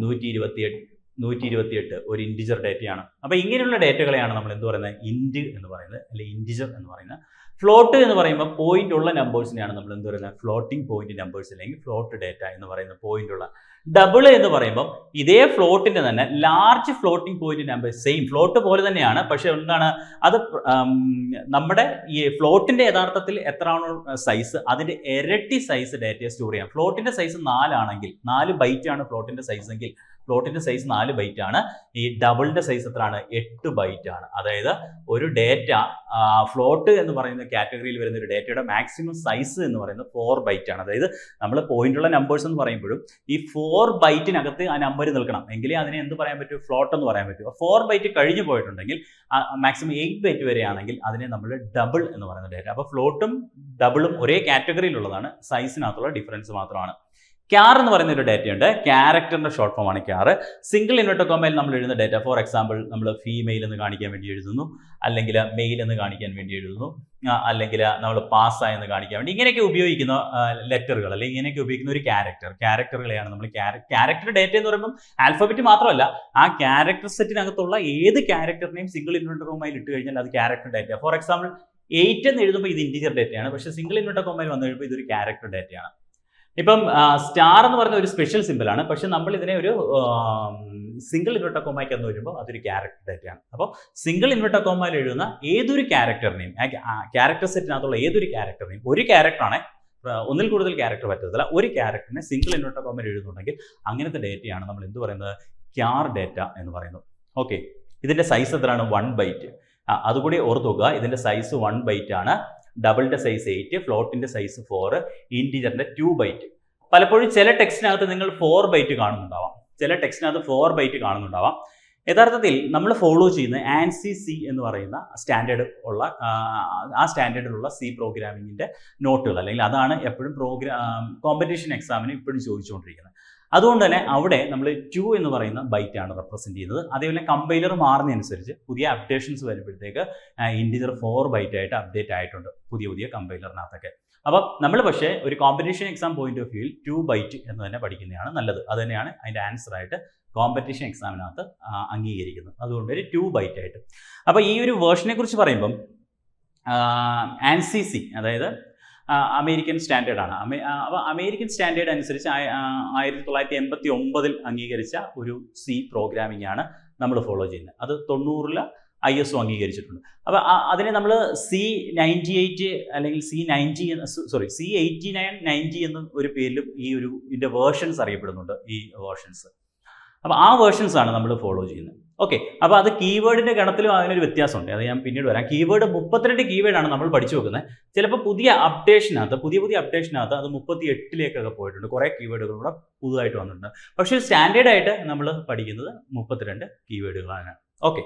128 ഒരു ഇൻറ്റിജർ ഡേറ്റയാണ്. അപ്പോൾ ഇങ്ങനെയുള്ള ഡേറ്റകളെയാണ് നമ്മൾ എന്ത് പറയുന്നത്? ഇന്റ് എന്ന് പറയുന്നത് അല്ലെങ്കിൽ ഇൻറ്റിജർ എന്ന് പറയുന്നത്. ഫ്ലോട്ട് എന്ന് പറയുമ്പോൾ പോയിന്റ് ഉള്ള നമ്പേഴ്സിനെയാണ് നമ്മൾ എന്ത് പറയുന്നത്? ഫ്ലോട്ടിംഗ് പോയിന്റ് നമ്പേഴ്സ് അല്ലെങ്കിൽ ഫ്ലോട്ട് ഡേറ്റ എന്ന് പറയുന്ന പോയിന്റ് ഉള്ള. ഡബിൾ എന്ന് പറയുമ്പോൾ ഇതേ ഫ്ലോട്ടിന്റെ തന്നെ large floating point number, same float പോലെ തന്നെയാണ്, പക്ഷെ എന്താണ് അത് നമ്മുടെ ഈ ഫ്ലോട്ടിന്റെ യഥാർത്ഥത്തിൽ എത്രയാണോ സൈസ് അതിന്റെ ഇരട്ടി സൈസ് ഡേറ്റയെ സ്റ്റോർ ചെയ്യാം. ഫ്ലോട്ടിന്റെ സൈസ് 4 ആണെങ്കിൽ 4 ബൈറ്റ് ആണ് ഫ്ലോട്ടിന്റെ സൈസ് എങ്കിൽ ഫ്ലോട്ടിന്റെ സൈസ് 4 ബൈറ്റ് ആണ്. ഈ ഡബിളിന്റെ സൈസ് എത്രയാണ്? 8 ബൈറ്റ് ആണ്. അതായത് ഒരു ഡേറ്റ ഫ്ലോട്ട് എന്ന് പറയുന്ന കാറ്റഗറിയിൽ വരുന്ന ഒരു ഡേറ്റയുടെ മാക്സിമം സൈസ് എന്ന് പറയുന്നത് 4 ബൈറ്റ് ആണ്. അതായത് നമ്മൾ പോയിന്റുള്ള നമ്പേഴ്സ് എന്ന് പറയുമ്പോഴും ഈ 4 ബൈറ്റിനകത്ത് ആ നമ്പർ നിൽക്കണം, എങ്കിലേ അതിനെ എന്ത് പറയാൻ പറ്റൂ? ഫ്ലോട്ട് എന്ന് പറയാൻ പറ്റൂ. 4 ബൈറ്റ് കഴിഞ്ഞു പോയിട്ടുണ്ടെങ്കിൽ മാക്സിമം 8 ബൈറ്റ് വരെയാണെങ്കിൽ അതിനെ നമ്മൾ ഡബിൾ എന്ന് പറയുന്ന ഡേറ്റ. അപ്പോൾ ഫ്ലോട്ടും ഡബിളും ഒരേ കാറ്റഗറിയിലുള്ളതാണ്, സൈസിനകത്തുള്ള ഡിഫറൻസ് മാത്രമാണ്. ക്യാർ എന്ന് പറയുന്ന ഒരു ഡേറ്റയുണ്ട്. ക്യാരക്ടറിന്റെ ഷോർട്ട് ഫോം ആണ് ക്യാർ. സിംഗിൾ ഇൻവെർട്ടഡ് കോമയിൽ നമ്മൾ എഴുതുന്ന ഡേറ്റ, ഫോർ എക്സാമ്പിൾ നമ്മൾ ഫീമെയിൽ എന്ന് കാണിക്കാൻ വേണ്ടി എഴുതുന്നു, അല്ലെങ്കിൽ മെയിൽ എന്ന് കാണിക്കാൻ വേണ്ടി എഴുതുന്നു, അല്ലെങ്കിൽ നമ്മൾ പാസ്സായി എന്ന് കാണിക്കാൻ വേണ്ടി ഇങ്ങനെയൊക്കെ ഉപയോഗിക്കുന്ന ലെറ്ററുകൾ അല്ലെങ്കിൽ ഇങ്ങനെയൊക്കെ ഉപയോഗിക്കുന്ന ഒരു ക്യാരക്ടറുകളെയാണ് നമ്മൾ ക്യാരക്ടർ ഡേറ്റ എന്ന് പറയുമ്പോൾ ആൽഫബറ്റ് മാത്രമല്ല ആ ക്യാരക്ടർ സെറ്റിനകത്തുള്ള ഏത് ക്യാരക്ടറിനെയും സിംഗിൾ ഇൻവെർട്ടഡ് കോമയിൽ ഇട്ട് കഴിഞ്ഞാൽ അത് ക്യാരക്ടർ ഡേറ്റ. ഫോർ എക്സാമ്പിൾ 8 എന്ന് എഴുതുമ്പോൾ ഇത് ഇൻറ്റിജർ ഡേറ്റയാണ്, പക്ഷേ സിംഗിൾ ഇൻവെർട്ടഡ് കോമയിൽ വന്നു കഴിയുമ്പോൾ ഇതൊരു ക്യാരക്ടർ ഡേറ്റയാണ്. ഇപ്പം സ്റ്റാർ എന്ന് പറയുന്ന ഒരു സ്പെഷ്യൽ സിമ്പിളാണ്, പക്ഷെ നമ്മൾ ഇതിനെ ഒരു സിംഗിൾ ഇൻവെർട്ടഡ് കോമയ്ക്ക് എന്ന് വരുമ്പോൾ അതൊരു ക്യാരക്ടർ ഡേറ്റയാണ്. അപ്പോൾ സിംഗിൾ ഇൻവെർട്ടഡ് കോമയിൽ എഴുതുന്ന ഏതൊരു ക്യാരക്ടറിനെയും ക്യാരക്ടർ സെറ്റിനകത്തുള്ള ഏതൊരു ക്യാരക്ടറിനെയും, ഒരു ക്യാരക്ടറാണ്, ഒന്നിൽ കൂടുതൽ ക്യാരക്ടർ പറ്റത്തില്ല, ഒരു ക്യാരക്ടറിനെ സിംഗിൾ ഇൻവെർട്ടഡ് കോമയിൽ എഴുതുന്നുണ്ടെങ്കിൽ അങ്ങനത്തെ ഡേറ്റയാണ് നമ്മൾ എന്ത് പറയുന്നത്? ക്യാർ ഡേറ്റ എന്ന് പറയുന്നത്. ഓക്കെ, ഇതിന്റെ സൈസ് എത്രയാണ്? 1 ബൈറ്റ്. അതുകൂടി ഓർത്ത് നോക്കുക, ഇതിന്റെ സൈസ് 1 ബൈറ്റ് ആണ്. ഡബിളിന്റെ സൈസ് 8, ഫ്ലോട്ടിന്റെ സൈസ് 4, ഇൻറ്റിജറിന്റെ 2 ബൈറ്റ്. പലപ്പോഴും ചില ടെക്സ്റ്റിനകത്ത് നിങ്ങൾ 4 ബൈറ്റ് കാണുന്നുണ്ടാവാം, ചില ടെക്സ്റ്റിനകത്ത് 4 ബൈറ്റ് കാണുന്നുണ്ടാവാം. യഥാർത്ഥത്തിൽ നമ്മൾ ഫോളോ ചെയ്യുന്ന ആൻസി സി എന്ന് പറയുന്ന സ്റ്റാൻഡേർഡ് ഉള്ള ആ സ്റ്റാൻഡേർഡിലുള്ള സി പ്രോഗ്രാമിങ്ങിന്റെ നോട്ടുകൾ, അല്ലെങ്കിൽ അതാണ് എപ്പോഴും കോമ്പറ്റീഷൻ എക്സാമിന് ഇപ്പോഴും ചോദിച്ചുകൊണ്ടിരിക്കുന്നത്. അതുകൊണ്ട് തന്നെ അവിടെ നമ്മൾ 2 എന്ന് പറയുന്ന ബൈറ്റ് ആണ് റെപ്രസെന്റ് ചെയ്യുന്നത്. അതേപോലെ കമ്പൈലർ മാറുന്നതനുസരിച്ച് പുതിയ അപ്ഡേഷൻസ് വരുമ്പോഴത്തേക്ക് ഇൻറ്റിജർ 4 ബൈറ്റ് ആയിട്ട് അപ്ഡേറ്റ് ആയിട്ടുണ്ട് പുതിയ കമ്പൈലറിനകത്തൊക്കെ. അപ്പം നമ്മൾ പക്ഷേ ഒരു കോമ്പറ്റീഷൻ എക്സാം പോയിന്റ് ഓഫ് വ്യൂവിൽ 2 ബൈറ്റ് എന്ന് തന്നെ പഠിക്കുന്നതാണ് നല്ലത്. അത് തന്നെയാണ് അതിൻ്റെ ആൻസർ ആയിട്ട് കോമ്പറ്റീഷൻ എക്സാമിനകത്ത് അംഗീകരിക്കുന്നത്. അതുകൊണ്ട് ഒരു 2 ബൈറ്റ് ആയിട്ട്. അപ്പോൾ ഈ ഒരു വേർഷനെ കുറിച്ച് പറയുമ്പം ആൻസി സി, അതായത് അമേരിക്കൻ സ്റ്റാൻഡേർഡാണ്. അപ്പോൾ അമേരിക്കൻ സ്റ്റാൻഡേർഡ് അനുസരിച്ച് 1989 അംഗീകരിച്ച ഒരു സി പ്രോഗ്രാമിംഗ് ആണ് നമ്മൾ ഫോളോ ചെയ്യുന്നത്. അത് 90 ISO അംഗീകരിച്ചിട്ടുണ്ട്. അപ്പോൾ അതിനെ നമ്മൾ C98 അല്ലെങ്കിൽ C89 90 എന്ന ഒരു പേരിലും ഇതിൻ്റെ വേർഷൻസ് അറിയപ്പെടുന്നുണ്ട്. ഈ വേർഷൻസ്, അപ്പോൾ ആ വേർഷൻസ് ആണ് നമ്മൾ ഫോളോ ചെയ്യുന്നത്. ഓക്കെ, അപ്പോൾ അത് കീവേഡിൻ്റെ ഗണത്തിലും അതിനൊരു വ്യത്യാസമുണ്ട്, അത് ഞാൻ പിന്നീട് വരാം. കീവേഡ് 32 കീവേഡാണ് നമ്മൾ പഠിച്ചു വെക്കുന്നത്. ചിലപ്പോൾ പുതിയ അപ്ഡേഷനകത്ത് അത് 38 പോയിട്ടുണ്ട്. കുറേ കീവേഡുകൾ കൂടെ പുതുതായിട്ട് വന്നിട്ടുണ്ട്. പക്ഷേ സ്റ്റാൻഡേർഡായിട്ട് നമ്മൾ പഠിക്കുന്നത് 32 കീവേഡുകളാണ്. ഓക്കെ,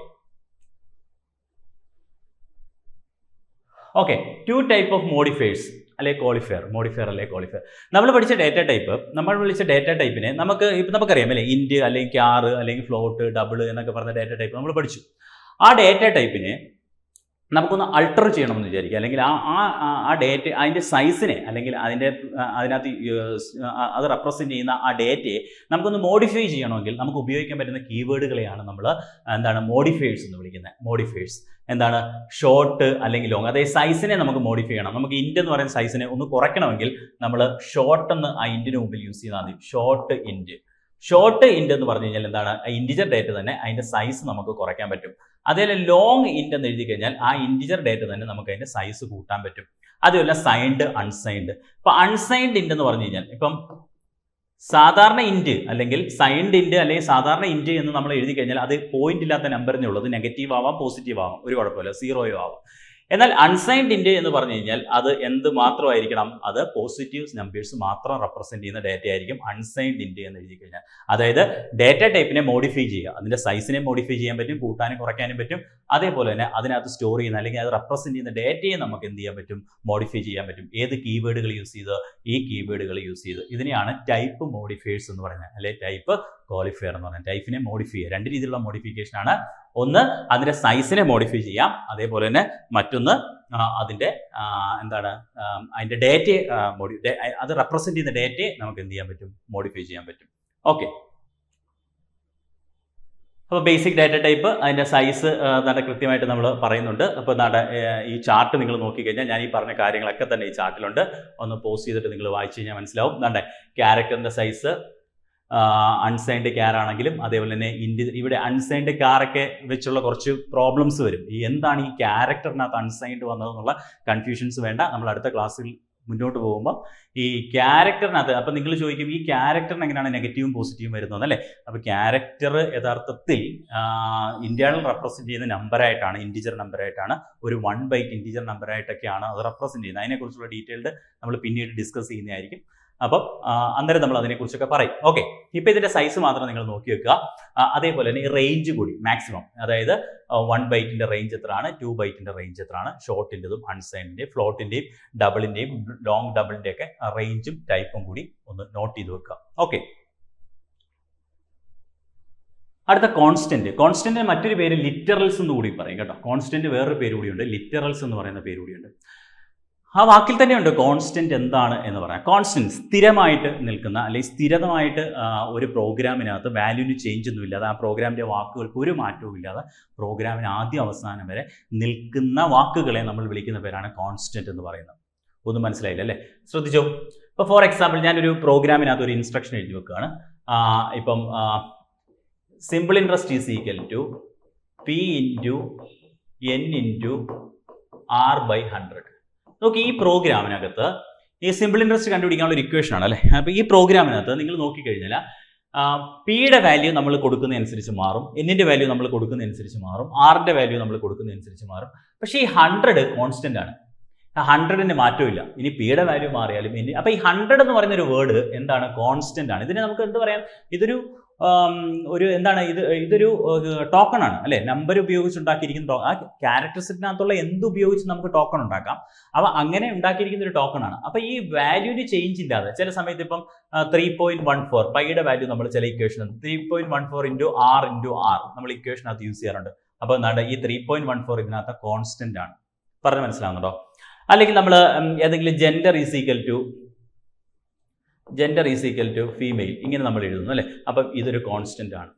2 ടൈപ്പ് ഓഫ് മോഡിഫയേഴ്സ് അല്ലെ ക്വാളിഫയർ. നമ്മൾ വിളിച്ച ഡേറ്റ ടൈപ്പിനെ നമുക്കറിയാം അല്ലേ, ഇന്റ് അല്ലെങ്കിൽ ക്യാർ അല്ലെങ്കിൽ ഫ്ലോട്ട്, ഡബിൾ എന്നൊക്കെ പറഞ്ഞ ഡേറ്റ ടൈപ്പ് നമ്മൾ പഠിച്ചു. ആ ഡേറ്റ ടൈപ്പിനെ നമുക്കൊന്ന് അൾട്ടർ ചെയ്യണമെന്ന് വിചാരിക്കുക, അല്ലെങ്കിൽ ആ ഡേറ്റ അതിൻ്റെ സൈസിനെ അല്ലെങ്കിൽ അതിനകത്ത് അത് റെപ്രസെൻറ്റ് ചെയ്യുന്ന ആ ഡേറ്റയെ നമുക്കൊന്ന് മോഡിഫൈ ചെയ്യണമെങ്കിൽ നമുക്ക് ഉപയോഗിക്കാൻ പറ്റുന്ന കീവേഡുകളെയാണ് നമ്മൾ മോഡിഫയേഴ്സ് എന്ന് വിളിക്കുന്നത്. മോഡിഫയേഴ്സ് എന്താണ്? ഷോർട്ട് അല്ലെങ്കിൽ ലോങ്. അതായത് സൈസിനെ നമുക്ക് മോഡിഫൈ ചെയ്യണം. നമുക്ക് ഇന്റ് എന്ന് പറയുന്ന സൈസിനെ ഒന്ന് കുറയ്ക്കണമെങ്കിൽ നമ്മൾ ഷോർട്ട് എന്ന് ആ ഇൻറ്റിന് മുമ്പിൽ യൂസ് ചെയ്താൽ മതി. ഷോർട്ട് ഇന്റ് എന്ന് പറഞ്ഞു കഴിഞ്ഞാൽ എന്താണ്? ഇൻറ്റിജർ ഡേറ്റ തന്നെ അതിൻ്റെ സൈസ് നമുക്ക് കുറയ്ക്കാൻ പറ്റും. അതേപോലെ ലോങ് ഇന്റ് എന്ന് എഴുതി കഴിഞ്ഞാൽ ആ ഇൻറ്റിജർ ഡേറ്റ തന്നെ നമുക്ക് അതിൻ്റെ സൈസ് കൂട്ടാൻ പറ്റും. അതുപോലെ സൈൻഡ്, അൺസൈൻഡ്. ഇപ്പം അൺസൈൻഡ് ഇന്റ് എന്ന് പറഞ്ഞു കഴിഞ്ഞാൽ ഇപ്പം സാധാരണ ഇന്റ് അല്ലെങ്കിൽ സൈൻഡ് ഇന്റ് അല്ലെങ്കിൽ സാധാരണ ഇന്റ് എന്ന് നമ്മൾ എഴുതി കഴിഞ്ഞാൽ അത് പോയിന്റ് ഇല്ലാത്ത നമ്പറിനെ ഉള്ളത്. നെഗറ്റീവ് ആവാം, പോസിറ്റീവ് ആവാം, ഒരു കുഴപ്പമില്ല, 0 ആവാം. എന്നാൽ അൺസൈൻഡ് ഇൻറ്റ് എന്ന് പറഞ്ഞു കഴിഞ്ഞാൽ അത് എന്ത് മാത്രമായിരിക്കണം, അത് പോസിറ്റീവ് നമ്പേഴ്സ് മാത്രം റെപ്രസെന്റ് ചെയ്യുന്ന ഡേറ്റ ആയിരിക്കും അൺസൈൻഡ് ഇൻറ്റ് എന്ന് എഴുതി കഴിഞ്ഞാൽ. അതായത് ഡേറ്റ ടൈപ്പിനെ മോഡിഫൈ ചെയ്യുക, അതിന്റെ സൈസിനെ മോഡിഫൈ ചെയ്യാൻ പറ്റും, കൂട്ടാനും കുറയ്ക്കാനും പറ്റും. അതേപോലെ തന്നെ അതിനകത്ത് സ്റ്റോർ ചെയ്യുന്ന അല്ലെങ്കിൽ അത് റെപ്രസെന്റ് ചെയ്യുന്ന ഡേറ്റയെ നമുക്ക് എന്ത് ചെയ്യാൻ പറ്റും, മോഡിഫൈ ചെയ്യാൻ പറ്റും. ഏത് കീവേഡുകൾ യൂസ് ചെയ്ത്, ഈ കീവേഡുകൾ യൂസ് ചെയ്ത്. ഇതിനെയാണ് ടൈപ്പ് മോഡിഫയേഴ്സ് എന്ന് പറയുന്നത്, അല്ലെ ടൈപ്പ് ക്വാളിഫയർ എന്ന് പറയുന്നത്. ടൈപ്പിനെ മോഡിഫൈ ചെയ്യുക, രണ്ട് രീതിയിലുള്ള മോഡിഫിക്കേഷൻ ആണ്. ഒന്ന് അതിന്റെ സൈസിനെ മോഡിഫൈ ചെയ്യാം, അതേപോലെ തന്നെ മറ്റൊന്ന് അതിന്റെ അതിന്റെ ഡേറ്റയെ അത് റെപ്രസെന്റ് ചെയ്യുന്ന ഡേറ്റയെ നമുക്ക് എന്ത് ചെയ്യാൻ പറ്റും, മോഡിഫൈ ചെയ്യാൻ പറ്റും. ഓക്കെ, അപ്പോൾ ബേസിക് ഡാറ്റ ടൈപ്പ്, അതിൻ്റെ സൈസ് കൃത്യമായിട്ട് നമ്മൾ പറയുന്നുണ്ട്. അപ്പോൾ ഈ ചാർട്ട് നിങ്ങൾ നോക്കിക്കഴിഞ്ഞാൽ ഞാൻ ഈ പറഞ്ഞ കാര്യങ്ങളൊക്കെ തന്നെ ഈ ചാർട്ടിലുണ്ട്. ഒന്ന് പോസ് ചെയ്തിട്ട് നിങ്ങൾ വായിച്ചു കഴിഞ്ഞാൽ മനസ്സിലാവും. ക്യാരക്ടറിൻ്റെ സൈസ് അൺസൈൻഡ് ക്യാർ ആണെങ്കിലും അതേപോലെ തന്നെ ഇവിടെ അൺസൈൻഡ് കാറൊക്കെ വെച്ചുള്ള കുറച്ച് പ്രോബ്ലംസ് വരും. എന്താണ് ഈ ക്യാരക്ടറിനകത്ത് അൺസൈൻഡ് വന്നതെന്നുള്ള കൺഫ്യൂഷൻസ് വേണ്ട. നമ്മൾ അടുത്ത ക്ലാസ്സിൽ മുന്നോട്ട് പോകുമ്പോൾ ഈ ക്യാരക്ടറിനകത്ത് അപ്പം നിങ്ങൾ ചോദിക്കും ഈ ക്യാരക്ടറിന് എങ്ങനെയാണ് നെഗറ്റീവും പോസിറ്റീവും വരുന്നത് അല്ലേ. അപ്പോൾ ക്യാരക്ടർ യഥാർത്ഥത്തിൽ ഇന്റേണൽ റെപ്രസെന്റ് ചെയ്യുന്ന നമ്പറായിട്ടാണ്, ഇൻറ്റിജർ നമ്പറായിട്ടാണ്, ഒരു 1 ബൈറ്റ് ഇൻറ്റിജർ നമ്പറായിട്ടൊക്കെയാണ് അത് റെപ്രസെന്റ് ചെയ്യുന്നത്. അതിനെക്കുറിച്ചുള്ള ഡീറ്റെയിൽഡ് നമ്മൾ പിന്നീട് ഡിസ്കസ് ചെയ്യുന്നതായിരിക്കും. അപ്പം അന്നേരം നമ്മൾ അതിനെക്കുറിച്ചൊക്കെ പറയും. ഓക്കെ, ഇപ്പം ഇതിൻ്റെ സൈസ് മാത്രം നിങ്ങൾ നോക്കി വെക്കുക. അതേപോലെ തന്നെ ഈ റേഞ്ച് കൂടി മാക്സിമം, അതായത് 1 ബൈറ്റിൻ്റെ റേഞ്ച് എത്രയാണ്, 2 ബൈറ്റിൻ്റെ റേഞ്ച് എത്രയാണ്, ഷോർട്ടിൻ്റെതും അൺസൈൻഡിൻ്റെയും ഫ്ലോട്ടിൻ്റെയും ഡബിളിൻ്റെയും ലോങ് ഡബിളിൻ്റെ ഒക്കെ റേഞ്ചും ടൈപ്പും കൂടി ഒന്ന് നോട്ട് ചെയ്ത് വെക്കുക. ഓക്കെ, അടുത്ത കോൺസ്റ്റന്റ്. കോൺസ്റ്റന്റിന് മറ്റൊരു പേര് ലിറ്ററൽസ് എന്ന് കൂടി പറയും കേട്ടോ. കോൺസ്റ്റന്റ് വേറൊരു പേര് കൂടിയുണ്ട്, ലിറ്ററൽസ് എന്ന് പറയുന്ന പേര് കൂടിയുണ്ട്. ആ വാക്കിൽ തന്നെയുണ്ട് കോൺസ്റ്റന്റ് എന്താണ് എന്ന് പറയാം. കോൺസ്റ്റന്റ് സ്ഥിരമായിട്ട് നിൽക്കുന്ന അല്ലെങ്കിൽ സ്ഥിരമായിട്ട് ഒരു പ്രോഗ്രാമിനകത്ത് വാല്യൂവിന് ചേഞ്ച് ഒന്നും ഇല്ലാതെ, ആ പ്രോഗ്രാമിൻ്റെ വാക്കുകൾക്ക് ഒരു മാറ്റവും ഇല്ലാതെ പ്രോഗ്രാമിന് ആദ്യം അവസാനം വരെ നിൽക്കുന്ന വാക്കുകളെ നമ്മൾ വിളിക്കുന്ന പേരാണ് കോൺസ്റ്റന്റ് എന്ന് പറയുന്നത്. ഒന്നും മനസ്സിലായില്ല അല്ലേ? ശ്രദ്ധിച്ചോ. ഇപ്പോൾ ഫോർ എക്സാമ്പിൾ ഞാനൊരു പ്രോഗ്രാമിനകത്ത് ഒരു ഇൻസ്ട്രക്ഷൻ എഴുതി വെക്കുകയാണ്. ഇപ്പം simple interest is equal to P into N into R/100. നോക്കി, ഈ പ്രോഗ്രാമിനകത്ത് ഈ സിമ്പിൾ ഇൻട്രസ്റ്റ് കണ്ടുപിടിക്കാനുള്ള ഒരു ഇക്വേഷൻ ആണ് അല്ലേ. അപ്പോൾ ഈ പ്രോഗ്രാമിനകത്ത് നിങ്ങൾ നോക്കിക്കഴിഞ്ഞാൽ പിയുടെ വാല്യൂ നമ്മൾ കൊടുക്കുന്നതനുസരിച്ച് മാറും, എന്നിൻ്റെ വാല്യൂ നമ്മൾ കൊടുക്കുന്നതനുസരിച്ച് മാറും, ആറിൻ്റെ വാല്യൂ നമ്മൾ കൊടുക്കുന്നതനുസരിച്ച് മാറും. പക്ഷേ ഈ 100 കോൺസ്റ്റന്റ് ആണ്, 100ന് മാറ്റമില്ല. ഇനി പിയുടെ വാല്യൂ മാറിയാലും അപ്പോൾ ഈ 100 എന്ന് പറയുന്ന ഒരു വേർഡ് എന്താണ്, കോൺസ്റ്റന്റ് ആണ്. ഇതിനെ നമുക്ക് എന്ത് പറയാം, ഇതൊരു ഇതൊരു ടോക്കൺ ആണ് അല്ലെ. നമ്പർ ഉപയോഗിച്ചുണ്ടാക്കിയിരിക്കുന്ന ആ ക്യാരക്ടറിസ്റ്റിനകത്തുള്ള എന്തുപയോഗിച്ച് നമുക്ക് ടോക്കൺ ഉണ്ടാക്കാം. അപ്പോൾ അങ്ങനെ ഉണ്ടാക്കിയിരിക്കുന്ന ഒരു ടോക്കൺ ആണ്. അപ്പോൾ ഈ വാല്യൂവിന് ചേഞ്ച് ഇല്ലാതെ ചില സമയത്ത് ഇപ്പം 3.14 പൈയുടെ വാല്യൂ നമ്മൾ ചില ഇക്വേഷൻ 3.14 ഇൻറ്റു R നമ്മൾ ഇക്വേഷനകത്ത് യൂസ് ചെയ്യാറുണ്ട്. അപ്പോൾ ഈ 3.14 ഇതിനകത്ത് കോൺസ്റ്റന്റ് ആണ്. പറഞ്ഞ് മനസ്സിലാവുന്നുണ്ടോ? അല്ലെങ്കിൽ നമ്മൾ ഏതെങ്കിലും gender is equal to female ഇങ്ങനെ നമ്മൾ എഴുതുന്നു അല്ലേ. അപ്പം ഇതൊരു കോൺസ്റ്റന്റ് ആണ്.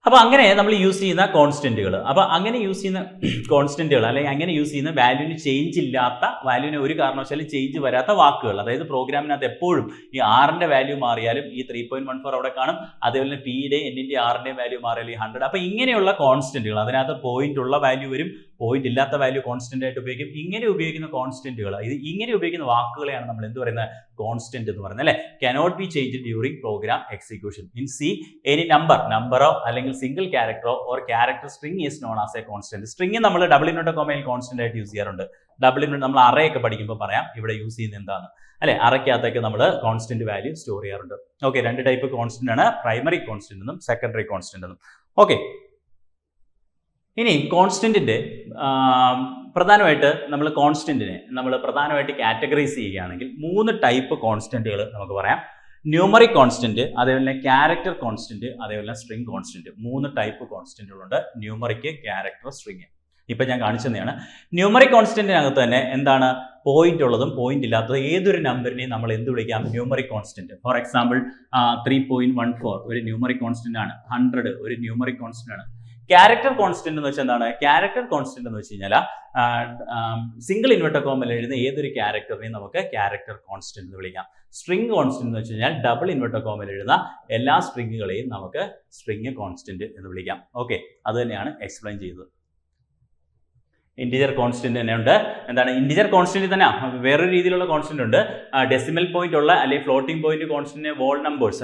അപ്പോൾ അങ്ങനെ നമ്മൾ യൂസ് ചെയ്യുന്ന കോൺസ്റ്റന്റുകൾ, അപ്പോൾ അങ്ങനെ യൂസ് ചെയ്യുന്ന കോൺസ്റ്റന്റുകൾ അല്ലെങ്കിൽ അങ്ങനെ യൂസ് ചെയ്യുന്ന വാല്യൂവിന് ചേഞ്ച് ഇല്ലാത്ത, വാല്യൂവിന് ഒരു കാരണവശാലും ചേഞ്ച് വരാത്ത വാക്കുകൾ, അതായത് പ്രോഗ്രാമിനകത്ത് എപ്പോഴും ഈ ആറിൻ്റെ വാല്യൂ മാറിയാലും ഈ 3.14 അവിടെ കാണും, അതേപോലെ പിയുടെ എന്നിൻ്റെ ആറിൻ്റെയും വാല്യൂ മാറിയാലും ഈ 100. അപ്പോൾ ഇങ്ങനെയുള്ള കോൺസ്റ്റന്റുകൾ, അതിനകത്ത് പോയിന്റ് ഉള്ള വാല്യൂ വരും, പോയിന്റ് ഇല്ലാത്ത വാല്യൂ കോൺസ്റ്റന്റ് ആയിട്ട് ഉപയോഗിക്കും. ഇങ്ങനെ ഉപയോഗിക്കുന്ന കോൺസ്റ്റന്റുകൾ, ഇങ്ങനെ ഉപയോഗിക്കുന്ന വാക്കുകളെയാണ് നമ്മൾ എന്ത് പറയുന്നത്, കോൺസ്റ്റന്റ് എന്ന് പറയുന്നത് അല്ലേ. Cannot be change during program execution. In C any നമ്പറോ അല്ലെങ്കിൽ സിംഗിൾ ക്യാരക്ടറോ or character string is known as a constant. String നമ്മൾ ഡബിൾ ഇൻവെർട്ടർ കോമയിൽ കോൺസ്റ്റന്റ് ആയിട്ട് യൂസ് ചെയ്യാറുണ്ട്. ഡബിൾ ഇൻവെർട്ടർ നമ്മൾ അറേ ഒക്കെ പഠിക്കുമ്പോൾ പറയാം ഇവിടെ യൂസ് ചെയ്യുന്നത് എന്താണ് അല്ലെ. അറയ്ക്കകത്തൊക്കെ നമ്മൾ കോൺസ്റ്റന്റ് വാല്യൂ സ്റ്റോർ ചെയ്യാറുണ്ട്. ഓക്കെ, 2 ടൈപ്പ് കോൺസ്റ്റന്റ് ആണ്, പ്രൈമറി കോൺസ്റ്റന്റ് എന്നും സെക്കൻഡറി കോൺസ്റ്റന്റ് എന്നും. ഓക്കെ, ഇനി കോൺസ്റ്റന്റിന്റെ പ്രധാനമായിട്ട് നമ്മൾ കോൺസ്റ്റന്റിനെ പ്രധാനമായിട്ട് കാറ്റഗറൈസ് ചെയ്യുകയാണെങ്കിൽ 3 ടൈപ്പ് കോൺസ്റ്റന്റുകൾ നമുക്ക് പറയാം. ന്യൂമറിക് കോൺസ്റ്റന്റ്, അതേപോലെ ക്യാരക്ടർ കോൺസ്റ്റന്റ്, അതേപോലെ സ്ട്രിംഗ് കോൺസ്റ്റന്റ്. 3 ടൈപ്പ് കോൺസ്റ്റന്റുകളുണ്ട്, ന്യൂമറിക്, ക്യാരക്ടർ, സ്ട്രിംഗ്. ഇപ്പം ഞാൻ കാണിച്ചതാണ്. ന്യൂമറിക് കോൺസ്റ്റന്റിനകത്ത് തന്നെ എന്താണ്, പോയിന്റ് ഉള്ളതും പോയിന്റ് ഇല്ലാത്തതും ഏതൊരു നമ്പറിനെയും നമ്മൾ എന്ത് വിളിക്കാം, ന്യൂമറിക് കോൺസ്റ്റന്റ്. ഫോർ എക്സാമ്പിൾ 3.14 ഒരു ന്യൂമറിക് കോൺസ്റ്റന്റ് ആണ്, 100 ഒരു ന്യൂമറിക് കോൺസ്റ്റന്റ് ആണ്. ക്യാരക്ടർ കോൺസ്റ്റന്റ് എന്ന് വെച്ചാൽ എന്താണ്, ക്യാരക്ടർ കോൺസ്റ്റന്റ് എന്ന് വെച്ച് കഴിഞ്ഞാൽ സിംഗിൾ ഇൻവെർട്ടർ കോമയിൽ എഴുതുന്ന ഏതൊരു ക്യാരക്ടറിനെയും നമുക്ക് ക്യാരക്ടർ കോൺസ്റ്റന്റ് എന്ന് വിളിക്കാം. സ്ട്രിംഗ് കോൺസ്റ്റന്റ് എന്ന് വെച്ച് കഴിഞ്ഞാൽ ഡബിൾ ഇൻവെർട്ടർ കോമയിൽ എഴുതുന്ന എല്ലാ സ്ട്രിങ്ങുകളെയും നമുക്ക് സ്ട്രിംഗ് കോൺസ്റ്റന്റ് എന്ന് വിളിക്കാം. ഓക്കെ, അത് തന്നെയാണ് എക്സ്പ്ലെയിൻ ചെയ്തത്. ഇന്റിജർ കോൺസ്റ്റന്റ് തന്നെ ഉണ്ട്. എന്താണ് ഇന്റിജർ കോൺസ്റ്റന്റ് തന്നെ വേറൊരു രീതിയിലുള്ള കോൺസ്റ്റന്റ് ഉണ്ട്. ഡെസിമൽ പോയിന്റ് ഉള്ള അല്ലെങ്കിൽ ഫ്ലോട്ടിംഗ് പോയിന്റ് കോൺസ്റ്റന്റിനെ ഹോൾ നമ്പേഴ്സ്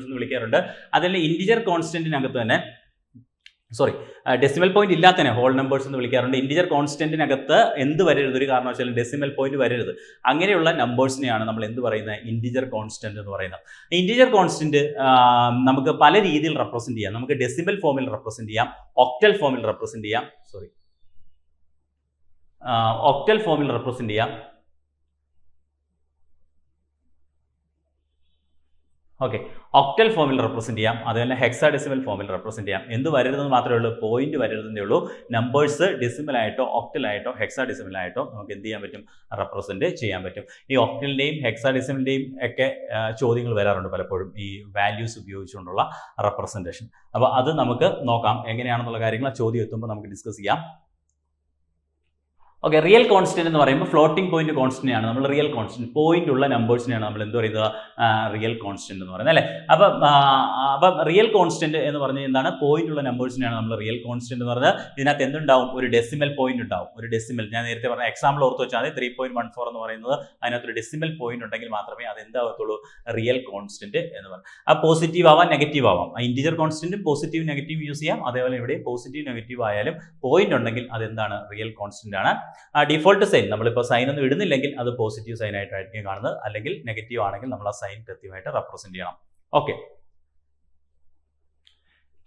എന്ന് വിളിക്കാറുണ്ട്. അതിൽ ഇന്റിജർ കോൺസ്റ്റന്റിനകത്ത് തന്നെ ഡെസിമൽ പോയിന്റ് ഇല്ലാത്തതിനെ ഹോൾ നമ്പേഴ്സ് എന്ന് വിളിക്കാറുണ്ട്. ഇൻറ്റിജർ കോൺസ്റ്റന്റിനകത്ത് എന്ത് വരരുത്, ഒരു കാരണവശാലും ഡെസിമൽ പോയിന്റ് വരരുത്. അങ്ങനെയുള്ള നമ്പേഴ്സിനെയാണ് നമ്മൾ എന്ത് പറയുന്നത്, ഇൻറ്റിജർ കോൺസ്റ്റന്റ് എന്ന് പറയുന്നത്. ഇൻറ്റിജർ കോൺസ്റ്റന്റ് നമുക്ക് പല രീതിയിൽ റെപ്രസെന്റ് ചെയ്യാം. നമുക്ക് ഡെസിമൽ ഫോമിൽ റെപ്രസെന്റ് ചെയ്യാം, ഒക്ടൽ ഫോമിൽ റെപ്രസെന്റ് ചെയ്യാം, ഒക്ടൽ ഫോമിൽ റെപ്രസെന്റ് ചെയ്യാം. ഓക്കെ, ഒക്ടൽ ഫോമിൽ റെപ്രസെന്റ് ചെയ്യാം, അതുപോലെ ഹെക്സാഡെസിമൽ ഫോമിൽ റെപ്രസെന്റ് ചെയ്യാം. എന്ത് വരരുതെന്ന് മാത്രമേ ഉള്ളൂ, പോയിന്റ് വരരുതെന്നേ ഉള്ളൂ. നമ്പേഴ്സ് ഡെസിമലായിട്ടോ ഒക്ടലായിട്ടോ ഹെക്സാഡെസിമലായിട്ടോ നമുക്ക് എന്ത് ചെയ്യാൻ പറ്റും, റെപ്രസെന്റ് ചെയ്യാൻ പറ്റും. ഈ ഒക്ടലിന്റെയും ഹെക്സാഡെസിമലിന്റെയും ഒക്കെ ചോദ്യങ്ങൾ വരാറുണ്ട് പലപ്പോഴും, ഈ വാല്യൂസ് ഉപയോഗിച്ചുകൊണ്ടുള്ള റെപ്രസെന്റേഷൻ. അപ്പോൾ അത് നമുക്ക് നോക്കാം എങ്ങനെയാണെന്നുള്ള കാര്യങ്ങൾ ആ ചോദ്യം എത്തുമ്പോൾ നമുക്ക് ഡിസ്കസ് ചെയ്യാം. ഓക്കെ, റിയൽ കോൺസ്റ്റന്റ് എന്ന് പറയുമ്പോൾ ഫ്ലോട്ടിംഗ് പോയിന്റ് കോൺസ്റ്റന്റാണ് നമ്മൾ റിയൽ കോൺസ്റ്റന്റ്, പോയിന്റ് ഉള്ള നമ്പേഴ്സിനെയാണ് നമ്മൾ എന്ത് പറയുന്നത്, റിയൽ കോൺസ്റ്റന്റ് എന്ന് പറയുന്നത്, അല്ലേ? അപ്പം റിയൽ കോൺസ്റ്റന്റ് എന്ന് പറഞ്ഞാൽ എന്താണ്, പോയിന്റ് ഉള്ള നമ്പേഴ്സിനെയാണ് നമ്മൾ റിയൽ കോൺസ്റ്റന്റ് എന്ന് പറഞ്ഞത്. ഇതിനകത്ത് എന്തുണ്ടാവും, ഒരു ഡെസിമൽ പോയിന്റ് ഉണ്ടാവും. ഒരു ഡെസിമൽ, ഞാൻ നേരത്തെ പറഞ്ഞ എക്സാമ്പിൾ ഓർത്ത് വെച്ചാൽ മതി, 3.14 എന്ന് പറയുന്നത് അതിനകത്തൊരു ഡെസിമൽ പോയിന്റ് ഉണ്ടെങ്കിൽ മാത്രമേ അത് എന്താകത്തുള്ളൂ, റിയൽ കോൺസ്റ്റന്റ് എന്ന് പറയും. ആ പോസിറ്റീവ് ആവാം, നെഗറ്റീവ് ആവാം. ഇൻറ്റിജർ കോൺസ്റ്റന്റും പോസിറ്റീവ് നെഗറ്റീവ് യൂസ് ചെയ്യാം. അതേപോലെ ഇവിടെ പോസിറ്റീവ് നെഗറ്റീവ് ആയാലും പോയിന്റ് ഉണ്ടെങ്കിൽ അതെന്താണ്, റിയൽ കോൺസ്റ്റന്റ് ആണ്. ഡിഫോൾട്ട് സൈൻ, നമ്മളിപ്പോൾ സൈൻ ഒന്നും ഇടുന്നില്ലെങ്കിൽ അത് പോസിറ്റീവ് സൈൻ ആയിട്ടായിരിക്കും കാണുന്നത്, അല്ലെങ്കിൽ നെഗറ്റീവ് ആണെങ്കിൽ നമ്മൾ ആ സൈൻ കൃത്യമായിട്ട് റെപ്രസെന്റ് ചെയ്യണം. ഓക്കെ,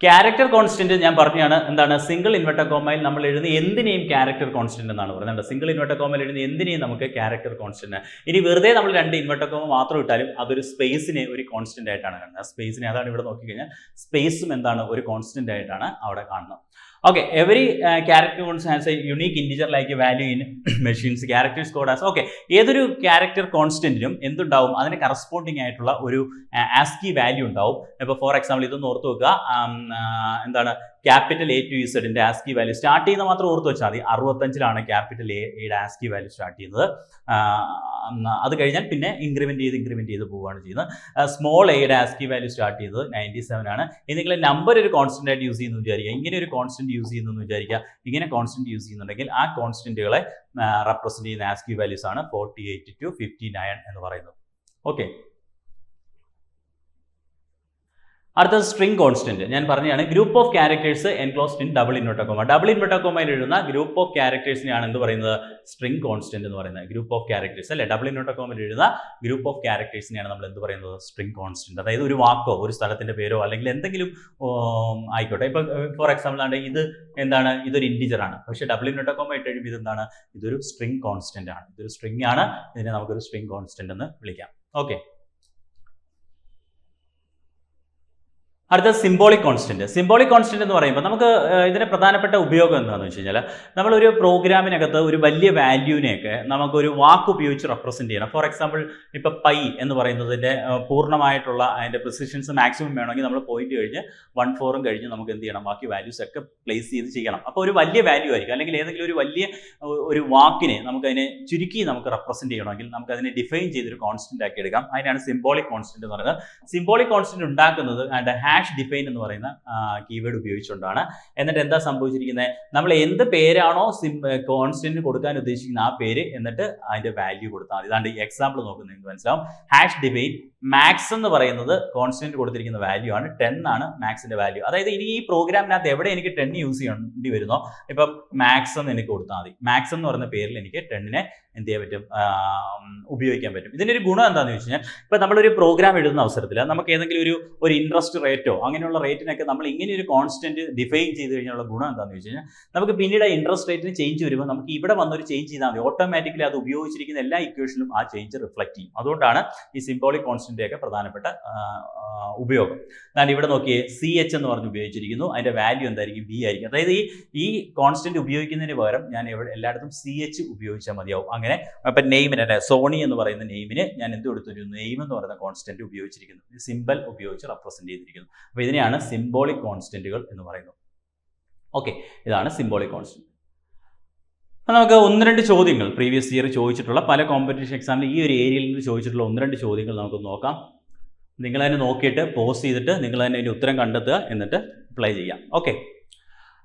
ക്യാരക്ടർ കോൺസ്റ്റന്റ് ഞാൻ പറഞ്ഞാണ് എന്താണ്, സിംഗിൾ ഇൻവെർട്ടർ കോമയിൽ നമ്മൾ എഴുതുന്ന എന്തിനേയും ക്യാരക്ടർ കോൺസ്റ്റന്റ് എന്നാണ് പറയുന്നത്. സിംഗിൾ ഇൻവെർട്ടർ കോമയിൽ എഴുതുന്ന എന്തിനേയും നമുക്ക് ക്യാരക്ടർ കോൺസ്റ്റന്റ്. ഇനി വെറുതെ നമ്മൾ 2 ഇൻവെർട്ടർ കോമ മാത്രം ഇട്ടാലും അതൊരു സ്പേസിനെ ഒരു കോൺസ്റ്റന്റ് ആയിട്ടാണ് കാണുന്നത്. സ്പേസിനെ, അതാണ് ഇവിടെ നോക്കിക്കഴിഞ്ഞാൽ സ്പേസും എന്താണ്, ഒരു കോൺസ്റ്റന്റ് ആയിട്ടാണ് അവിടെ കാണുന്നത്. Okay, every character constant has a unique integer like a value in machines. Characters code as okay. ഏതൊരു ക്യാരക്ടർ കോൺസ്റ്റന്റിനും എന്തുണ്ടാവും, അതിന് കറസ്പോണ്ടിങ് ആയിട്ടുള്ള ഒരു ആസ്കി വാല്യൂ ഉണ്ടാവും. ഇപ്പോൾ ഫോർ എക്സാമ്പിൾ ഇതൊന്ന് ഓർത്ത് വെക്കുക, എന്താണ് capital A to Z ASCII value start ചെയ്യുന്ന മാത്രം ഓർത്ത് വെച്ചാൽ മതി. 65 ക്യാപിറ്റൽ എയുടെ ആസ്കി വാല്യൂ സ്റ്റാർട്ട് ചെയ്യുന്നത്. അത് കഴിഞ്ഞാൽ പിന്നെ ഇൻക്രിമെന്റ് ചെയ്ത് പോവുകയാണ് ചെയ്യുന്നത്. സ്മോൾ എയുടെ ആസ്കി വാല്യൂ സ്റ്റാർട്ട് ചെയ്തത് 97 ആണ്. നിങ്ങൾ നമ്പർ ഒരു കോൺസ്റ്റന്റ് ആയിട്ട് യൂസ് ചെയ്യുന്നു വിചാരിക്കുക, ഇങ്ങനെ ഒരു കോൺസ്റ്റന്റ് യൂസ് ചെയ്യുന്നു വിചാരിക്കുക. ഇങ്ങനെ കോൺസ്റ്റന്റ് യൂസ് ചെയ്യുന്നുണ്ടെങ്കിൽ ആ കോൺസ്റ്റന്റുകളെ റെപ്രസെന്റ് ചെയ്യുന്ന ആസ്കി വാല്യൂസ് ആണ് 48 to 59 എന്ന് പറയുന്നത്. ഓക്കെ, അടുത്തത് സ്ട്രിംഗ് കോൺസ്റ്റന്റ്. ഞാൻ പറഞ്ഞതാണ് group of characters enclosed in double inverted comma. Double inverted കോമയിൽ എഴുതുന്ന ഗ്രൂപ്പ് ഓഫ് ക്യാരക്ടേഴ്സിനെയാണ് എന്ത് പറയുന്നത്, സ്ട്രിംഗ് കോൺസ്റ്റന്റ് എന്ന് പറയുന്നത്. ഗ്രൂപ്പ് ഓഫ് ക്യാരക്ടേഴ്സ് അല്ലെ, ഡബിൾ ഇൻവെർട്ടർ കോമയിൽ എഴുതുന്ന ഗ്രൂപ്പ് ഓഫ് ക്യാരക്ടേഴ്സിനെയാണ് നമ്മൾ എന്ത് പറയുന്നത്, സ്ട്രിംഗ് കോൺസ്റ്റന്റ്. അതായത് ഒരു വാക്കോ ഒരു സ്ഥലത്തിന്റെ പേരോ അല്ലെങ്കിൽ എന്തെങ്കിലും ആയിക്കോട്ടെ. ഇപ്പൊ ഫോർ എക്സാമ്പിൾ ആണ് ഇത് എന്താണ്, ഇതൊരു ഇൻറ്റിജർ ആണ്, പക്ഷേ ഡബിൾ ഇൻവെർട്ടർ കോമ ഇട്ട് കഴിയുമ്പോൾ ഇതെന്താണ്, ഇതൊരു സ്ട്രിംഗ് കോൺസ്റ്റന്റ് ആണ്. ഇതൊരു സ്ട്രിംഗ് ആണ്, ഇതിനെ നമുക്കൊരു സ്ട്രിംഗ് കോൺസ്റ്റന്റ് എന്ന് വിളിക്കാം. ഓക്കെ, അടുത്ത സിംബോളിക് കോൺസ്റ്റന്റ്. സിംബോളിക് കോൺസ്റ്റന്റ് എന്ന് പറയുമ്പോൾ നമുക്ക് ഇതിന്റെ പ്രധാനപ്പെട്ട ഉപയോഗം എന്താണെന്ന് വെച്ച് കഴിഞ്ഞാൽ, നമ്മളൊരു പ്രോഗ്രാമിനകത്ത് ഒരു വലിയ വാല്യൂവിനെയൊക്കെ നമുക്കൊരു വാക്ക് ഉപയോഗിച്ച് റെപ്രസെന്റ് ചെയ്യണം. ഫോർ എക്സാമ്പിൾ ഇപ്പോൾ പൈ എന്ന് പറയുന്നതിന്റെ പൂർണ്ണമായിട്ടുള്ള അതിന്റെ പ്രിസിഷൻസ് മാക്സിമം വേണമെങ്കിൽ നമ്മൾ പോയിന്റ് കഴിഞ്ഞ് 1/4 കഴിഞ്ഞ് നമുക്ക് എന്ത് ചെയ്യണം, ബാക്കി വാല്യൂസ് ഒക്കെ പ്ലേസ് ചെയ്ത് ചെയ്യണം. അപ്പോൾ ഒരു വലിയ വാല്യൂ ആയിരിക്കും, അല്ലെങ്കിൽ ഏതെങ്കിലും ഒരു വലിയ ഒരു വാക്കിനെ നമുക്കതിനെ ചുരുക്കി നമുക്ക് റെപ്രസെന്റ് ചെയ്യണമെങ്കിൽ നമുക്ക് അതിനെ ഡിഫൈൻ ചെയ്തൊരു കോൺസ്റ്റന്റ് ആക്കി എടുക്കാം. അതിനാണ് സിംബോളിക് കോൺസ്റ്റന്റ് എന്ന് പറയുന്നത്. സിംബോളിക് കോൺസ്റ്റന്റ് ഉണ്ടാക്കുന്നത് ഡിഫൈൻ എന്ന് പറയുന്ന കീവേഡ് ഉപയോഗിച്ചുകൊണ്ടാണ്. എന്നിട്ട് എന്താ സംഭവിച്ചിരിക്കുന്നത്, നമ്മൾ എന്ത് പേരാണോ കോൺസ്റ്റന്റ് കൊടുക്കാൻ ഉദ്ദേശിക്കുന്ന ആ പേര് എന്നിട്ട് അതിന്റെ വാല്യൂ കൊടുത്താൽ മതി. ഇതാണ്ട് എക്സാമ്പിൾ നോക്കുന്നത് നിങ്ങൾക്ക് മനസ്സിലാവും. ഹാഷ് ഡിഫൈൻ മാക്സ് എന്ന് പറയുന്നത് കോൺസ്റ്റന്റ് കൊടുത്തിരിക്കുന്ന വാല്യൂ ആണ്, 10 ആണ് മാക്സിന്റെ വാല്യൂ. അതായത് ഇനി ഈ പ്രോഗ്രാമിനകത്ത് എവിടെ എനിക്ക് 10 യൂസ് ചെയ്യേണ്ടി വരുന്നോ, ഇപ്പം മാക്സ് എന്ന് എനിക്ക് കൊടുത്താൽ മതി. മാക്സ് എന്ന് പറയുന്ന പേരിൽ എനിക്ക് 10നെ എന്ത് ചെയ്യാൻ പറ്റും, ഉപയോഗിക്കാൻ പറ്റും. ഇതിൻ്റെ ഒരു ഗുണം എന്താണെന്ന് വെച്ച് കഴിഞ്ഞാൽ, ഇപ്പം നമ്മളൊരു പ്രോഗ്രാം എഴുതുന്ന അവസരത്തിൽ നമുക്ക് ഏതെങ്കിലും ഒരു ഇൻട്രസ്റ്റ് റേറ്റോ അങ്ങനെയുള്ള റേറ്റിനൊക്കെ നമ്മൾ ഇങ്ങനെ ഒരു കോൺസ്റ്റന്റ് ഡിഫൈൻ ചെയ്ത് കഴിഞ്ഞുള്ള ഗുണം എന്താണെന്ന് വെച്ച് കഴിഞ്ഞാൽ, നമുക്ക് പിന്നീട് ഇൻട്രസ്റ്റ് റേറ്റിന് ചേഞ്ച് വരുമ്പോൾ നമുക്ക് ഇവിടെ വന്നൊരു ചേഞ്ച് ചെയ്താൽ മതി, ഓട്ടോമാറ്റിക്കലി അത് ഉപയോഗിച്ചിരിക്കുന്ന എല്ലാ ഇക്വേഷനിലും ആ ചേഞ്ച് റിഫ്ലക്ട് ചെയ്യും. അതുകൊണ്ടാണ് ഈ സിംബോളിക് കോൺസ്റ്റന്റ് ഒക്കെ പ്രധാനപ്പെട്ട ഉപയോഗം. ഞാൻ ഇവിടെ നോക്കിയേ, CH എന്ന് പറഞ്ഞ് ഉപയോഗിച്ചിരിക്കുന്നു, അതിന്റെ വാല്യൂ എന്തായിരിക്കും, B ആയിരിക്കും. അതായത് ഈ കോൺസ്റ്റന്റ് ഉപയോഗിക്കുന്നതിന് പകരം ഞാൻ എല്ലായിടത്തും CH ഉപയോഗിച്ചാൽ മതിയാവും. അങ്ങനെ അപ്പം നെയിമിന് സോണി എന്ന് പറയുന്ന നെയിമിന് ഞാൻ എന്ത് കൊടുത്തിരിക്കുന്നു, നെയിം എന്ന് പറയുന്ന കോൺസ്റ്റന്റ് ഉപയോഗിച്ചിരിക്കുന്നു, സിംബൽ ഉപയോഗിച്ച് റെപ്രസെന്റ് ചെയ്തിരിക്കുന്നു. അപ്പോൾ ഇതിനെയാണ് സിംബോളിക് കോൺസ്റ്റന്റുകൾ എന്ന് പറയുന്നത്. ഓക്കെ, ഇതാണ് സിംബോളിക് കോൺസ്റ്റന്റ്. നമുക്ക് 1-2 ചോദ്യങ്ങൾ പ്രീവിയസ് ഇയർ ചോദിച്ചിട്ടുള്ള പല കോമ്പറ്റീഷൻ എക്സാമിൽ ഈ ഒരു ഏരിയയിൽ നിന്ന് ചോദിച്ചിട്ടുള്ള 1-2 ചോദ്യങ്ങൾ നമുക്ക് നോക്കാം. നിങ്ങൾ തന്നെ നോക്കിയിട്ട് പോസ് ചെയ്തിട്ട് നിങ്ങൾ തന്നെ അതിൻ്റെ ഉത്തരം കണ്ടെത്തുക, എന്നിട്ട് അപ്ലൈ ചെയ്യാം. Okay,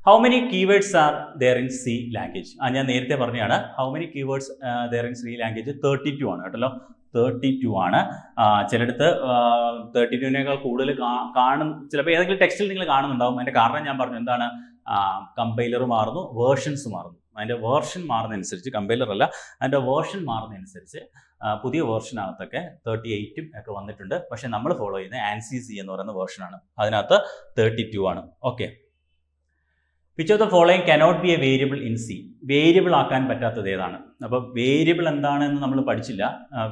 how many keywords are there in C language? ഞാൻ നേരത്തെ പറഞ്ഞതാണ്, how many keywords there in C language 32 ആണ് കേട്ടല്ലോ, 32 ആണ്. ചിലടത്ത് 32നേക്കാൾ കൂടുതൽ കാണും, ചിലപ്പോൾ ഏതെങ്കിലും ടെക്സ്റ്റിൽ നിങ്ങൾ കാണുന്നുണ്ടാവും. അതിൻ്റെ കാരണം ഞാൻ പറഞ്ഞു, എന്താണ്, കമ്പൈലർ മാറുന്നു, വേർഷൻസ് മാറുന്നു. അതിൻ്റെ വേർഷൻ മാറുന്നതനുസരിച്ച്, കമ്പൈലർ അല്ല, അതിൻ്റെ വേർഷൻ മാറുന്നതനുസരിച്ച് പുതിയ വേർഷനകത്തൊക്കെ 38 ഒക്കെ വന്നിട്ടുണ്ട്. പക്ഷേ നമ്മൾ ഫോളോ ചെയ്യുന്ന ANSI C എന്ന് പറയുന്ന വേർഷനാണ്, അതിനകത്ത് 32 ആണ്. Okay. Which of the following cannot be A variable in C? Variable ആക്കാൻ പറ്റാത്തത് ഏതാണ്? അപ്പോൾ വേരിയബിൾ എന്താണെന്ന് നമ്മൾ പഠിച്ചില്ല.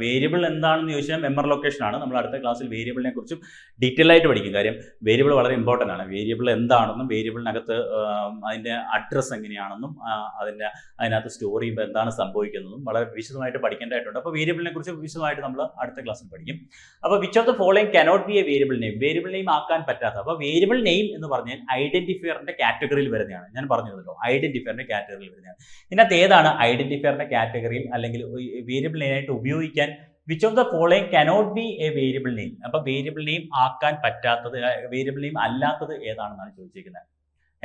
വേരിയബിൾ എന്താണെന്ന് ചോദിച്ചാൽ മെമ്മറി ലൊക്കേഷൻ ആണ്. നമ്മൾ അടുത്ത ക്ലാസ്സിൽ വേരിയബിളിനെ കുറിച്ചും ഡീറ്റെയിൽ ആയിട്ട് പഠിക്കും. കാര്യം വേരിയബിൾ വളരെ ഇമ്പോർട്ടൻ്റ് ആണ്. വേരിയബിൾ എന്താണെന്നും വേരിയബിളിനകത്ത് അതിൻ്റെ അഡ്രസ്സ് എങ്ങനെയാണെന്നും അതിനകത്ത് സ്റ്റോർ ചെയ്യുമ്പോൾ എന്താണ് സംഭവിക്കുന്നതും വളരെ വിശദമായിട്ട് പഠിക്കേണ്ടതായിട്ടുണ്ട്. അപ്പോൾ വേരിയബിളിനെ കുറിച്ച് വിശദമായിട്ട് നമ്മൾ അടുത്ത ക്ലാസ്സിൽ പഠിക്കും. അപ്പോൾ which of the following cannot be A variable name? Variable name ആക്കാൻ പറ്റാത്ത. അപ്പോൾ വേരിയബിൾ നെയിം എന്ന് പറഞ്ഞാൽ ഐഡന്റിഫയറിന്റെ കാറ്റഗറിയിൽ വരുന്നതാണ്. ഞാൻ പറഞ്ഞിരുന്നല്ലോ, ഐഡന്റിഫയറിന്റെ കാറ്റഗറിയിൽ വരുന്നതാണ്. ഇതിനകത്ത് ഏതാണ് ഐഡന്റിഫയറിന്റെ കാറ്റഗറിയിൽ അല്ലെങ്കിൽ വേരിയബിൾ നെയിമായിട്ട് ഉപയോഗിക്കാൻ? Which of the following cannot be A variable name? അപ്പൊ വേരിയബിൾ നെയിം ആക്കാൻ പറ്റാത്തത്, വേരിയബിൾ നെയിം അല്ലാത്തത് ഏതാണെന്നാണ് ചോദിച്ചിരിക്കുന്നത്.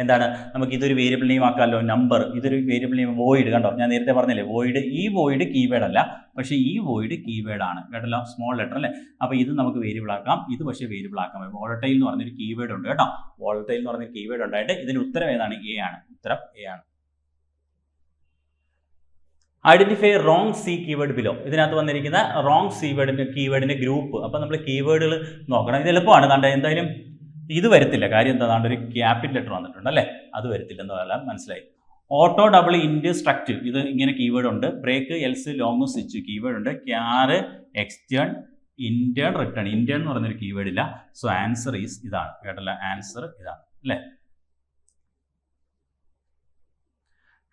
എന്താണ്? നമുക്ക് ഇതൊരു വേരിയബിൾ നെയിം ആക്കാമല്ലോ. നമ്പർ, ഇതൊരു വേരിയബിൾ നെയിം. വോയിഡ്, കണ്ടോ, ഞാൻ നേരത്തെ പറഞ്ഞില്ലേ വോയിഡ്. ഈ വോയിഡ് കീവേഡ് അല്ല, പക്ഷേ ഈ വോയിഡ് കീവേഡ് ആണ്, കേട്ടല്ലോ, സ്മോൾ ലെറ്റർ അല്ലേ. അപ്പോൾ ഇത് നമുക്ക് വേരിയബിൾ ആക്കാം, ഇത് പക്ഷേ വേരിയബിൾ ആക്കാം. വോളറ്റൈൽ എന്ന് പറഞ്ഞൊരു കീവേഡ് ഉണ്ട് കേട്ടോ. വോളറ്റൈൽ എന്ന് പറഞ്ഞൊരു കീവേഡ് ഉണ്ടായിട്ട് ഇതിന് ഉത്തരം ഏതാണ്? എ ആണ്. ഉത്തരം എ ആണ്. Identify wrong C keyword below. ഇതിനകത്ത് വന്നിരിക്കുന്ന റോങ് കീവേഡിന്റെ ഗ്രൂപ്പ്. അപ്പോൾ നമ്മൾ കീവേഡുകൾ നോക്കണം. ഇത് എളുപ്പമാണ്. കണ്ട, എന്തായാലും ഇത് വരത്തില്ല. കാര്യം എന്താ? ഒരു ക്യാപിറ്റൽ ലെറ്റർ വന്നിട്ടുണ്ട് അല്ലേ, അത് വരത്തില്ല എന്നതെല്ലാം മനസ്സിലായി. ഓട്ടോ ഡബിൾ ഇൻറ്റ് സ്ട്രക്റ്റ്, ഇത് ഇങ്ങനെ കീവേഡ് ഉണ്ട്. Break, else, long, switch keyword ഉണ്ട്. Char, extern, intern, return. Intern എന്ന് പറയുന്നൊരു കീവേഡ് ഇല്ല. സോ ആൻസർ ഈസ് ഇതാണ്, കേട്ടല്ല, ആൻസർ ഇതാണ് അല്ലേ.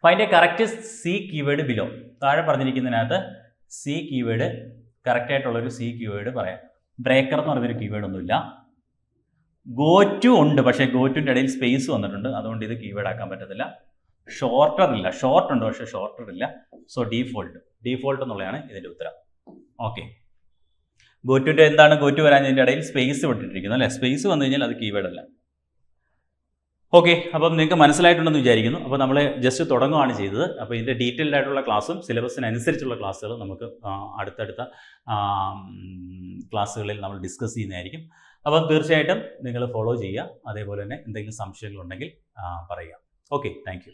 Find A correct C keyword below. താഴെ പറഞ്ഞിരിക്കുന്നതിനകത്ത് സി കീവേഡ്, കറക്റ്റ് ആയിട്ടുള്ളൊരു സി കീവേഡ് പറയാം. ബ്രേക്കർ എന്ന് പറയുന്നൊരു കീവേഡ് ഒന്നുമില്ല. ഗോ ടു ഉണ്ട്, പക്ഷേ ഗോ ടുവിൻ്റെ ഇടയിൽ സ്പേസ് വന്നിട്ടുണ്ട്, അതുകൊണ്ട് ഇത് കീവേഡ് ആക്കാൻ പറ്റത്തില്ല. ഷോർട്ടർ ഇല്ല, ഷോർട്ട് ഉണ്ട് പക്ഷേ ഷോർട്ടർ ഇല്ല. സോ ഡീഫോൾട്ട് എന്നുള്ളതാണ് ഇതിൻ്റെ ഉത്തരം. ഓക്കെ. ഗോ ടുവിൻ്റെ എന്താണ് ഗോ ടു വരാൻ? ഇതിൻ്റെ ഇടയിൽ സ്പേസ് വിട്ടിട്ടിരിക്കുന്നു അല്ലേ. സ്പേസ് വന്നു കഴിഞ്ഞാൽ അത് കീവേഡ് അല്ല. ഓക്കെ, അപ്പം നിങ്ങൾക്ക് മനസ്സിലായിട്ടുണ്ടെന്ന് വിചാരിക്കുന്നു. അപ്പോൾ നമ്മൾ ജസ്റ്റ് തുടങ്ങുകയാണ് ചെയ്തത്. അപ്പോൾ ഇതിൻ്റെ ഡീറ്റെയിൽഡ് ആയിട്ടുള്ള ക്ലാസ്സും സിലബസിനനുസരിച്ചുള്ള ക്ലാസ്സുകൾ നമുക്ക് അടുത്തടുത്ത ക്ലാസ്സുകളിൽ നമ്മൾ ഡിസ്കസ് ചെയ്യുന്നതായിരിക്കും. അപ്പം തീർച്ചയായിട്ടും നിങ്ങൾ ഫോളോ ചെയ്യുക. അതേപോലെ തന്നെ എന്തെങ്കിലും സംശയങ്ങളുണ്ടെങ്കിൽ പറയുക. Okay, thank you.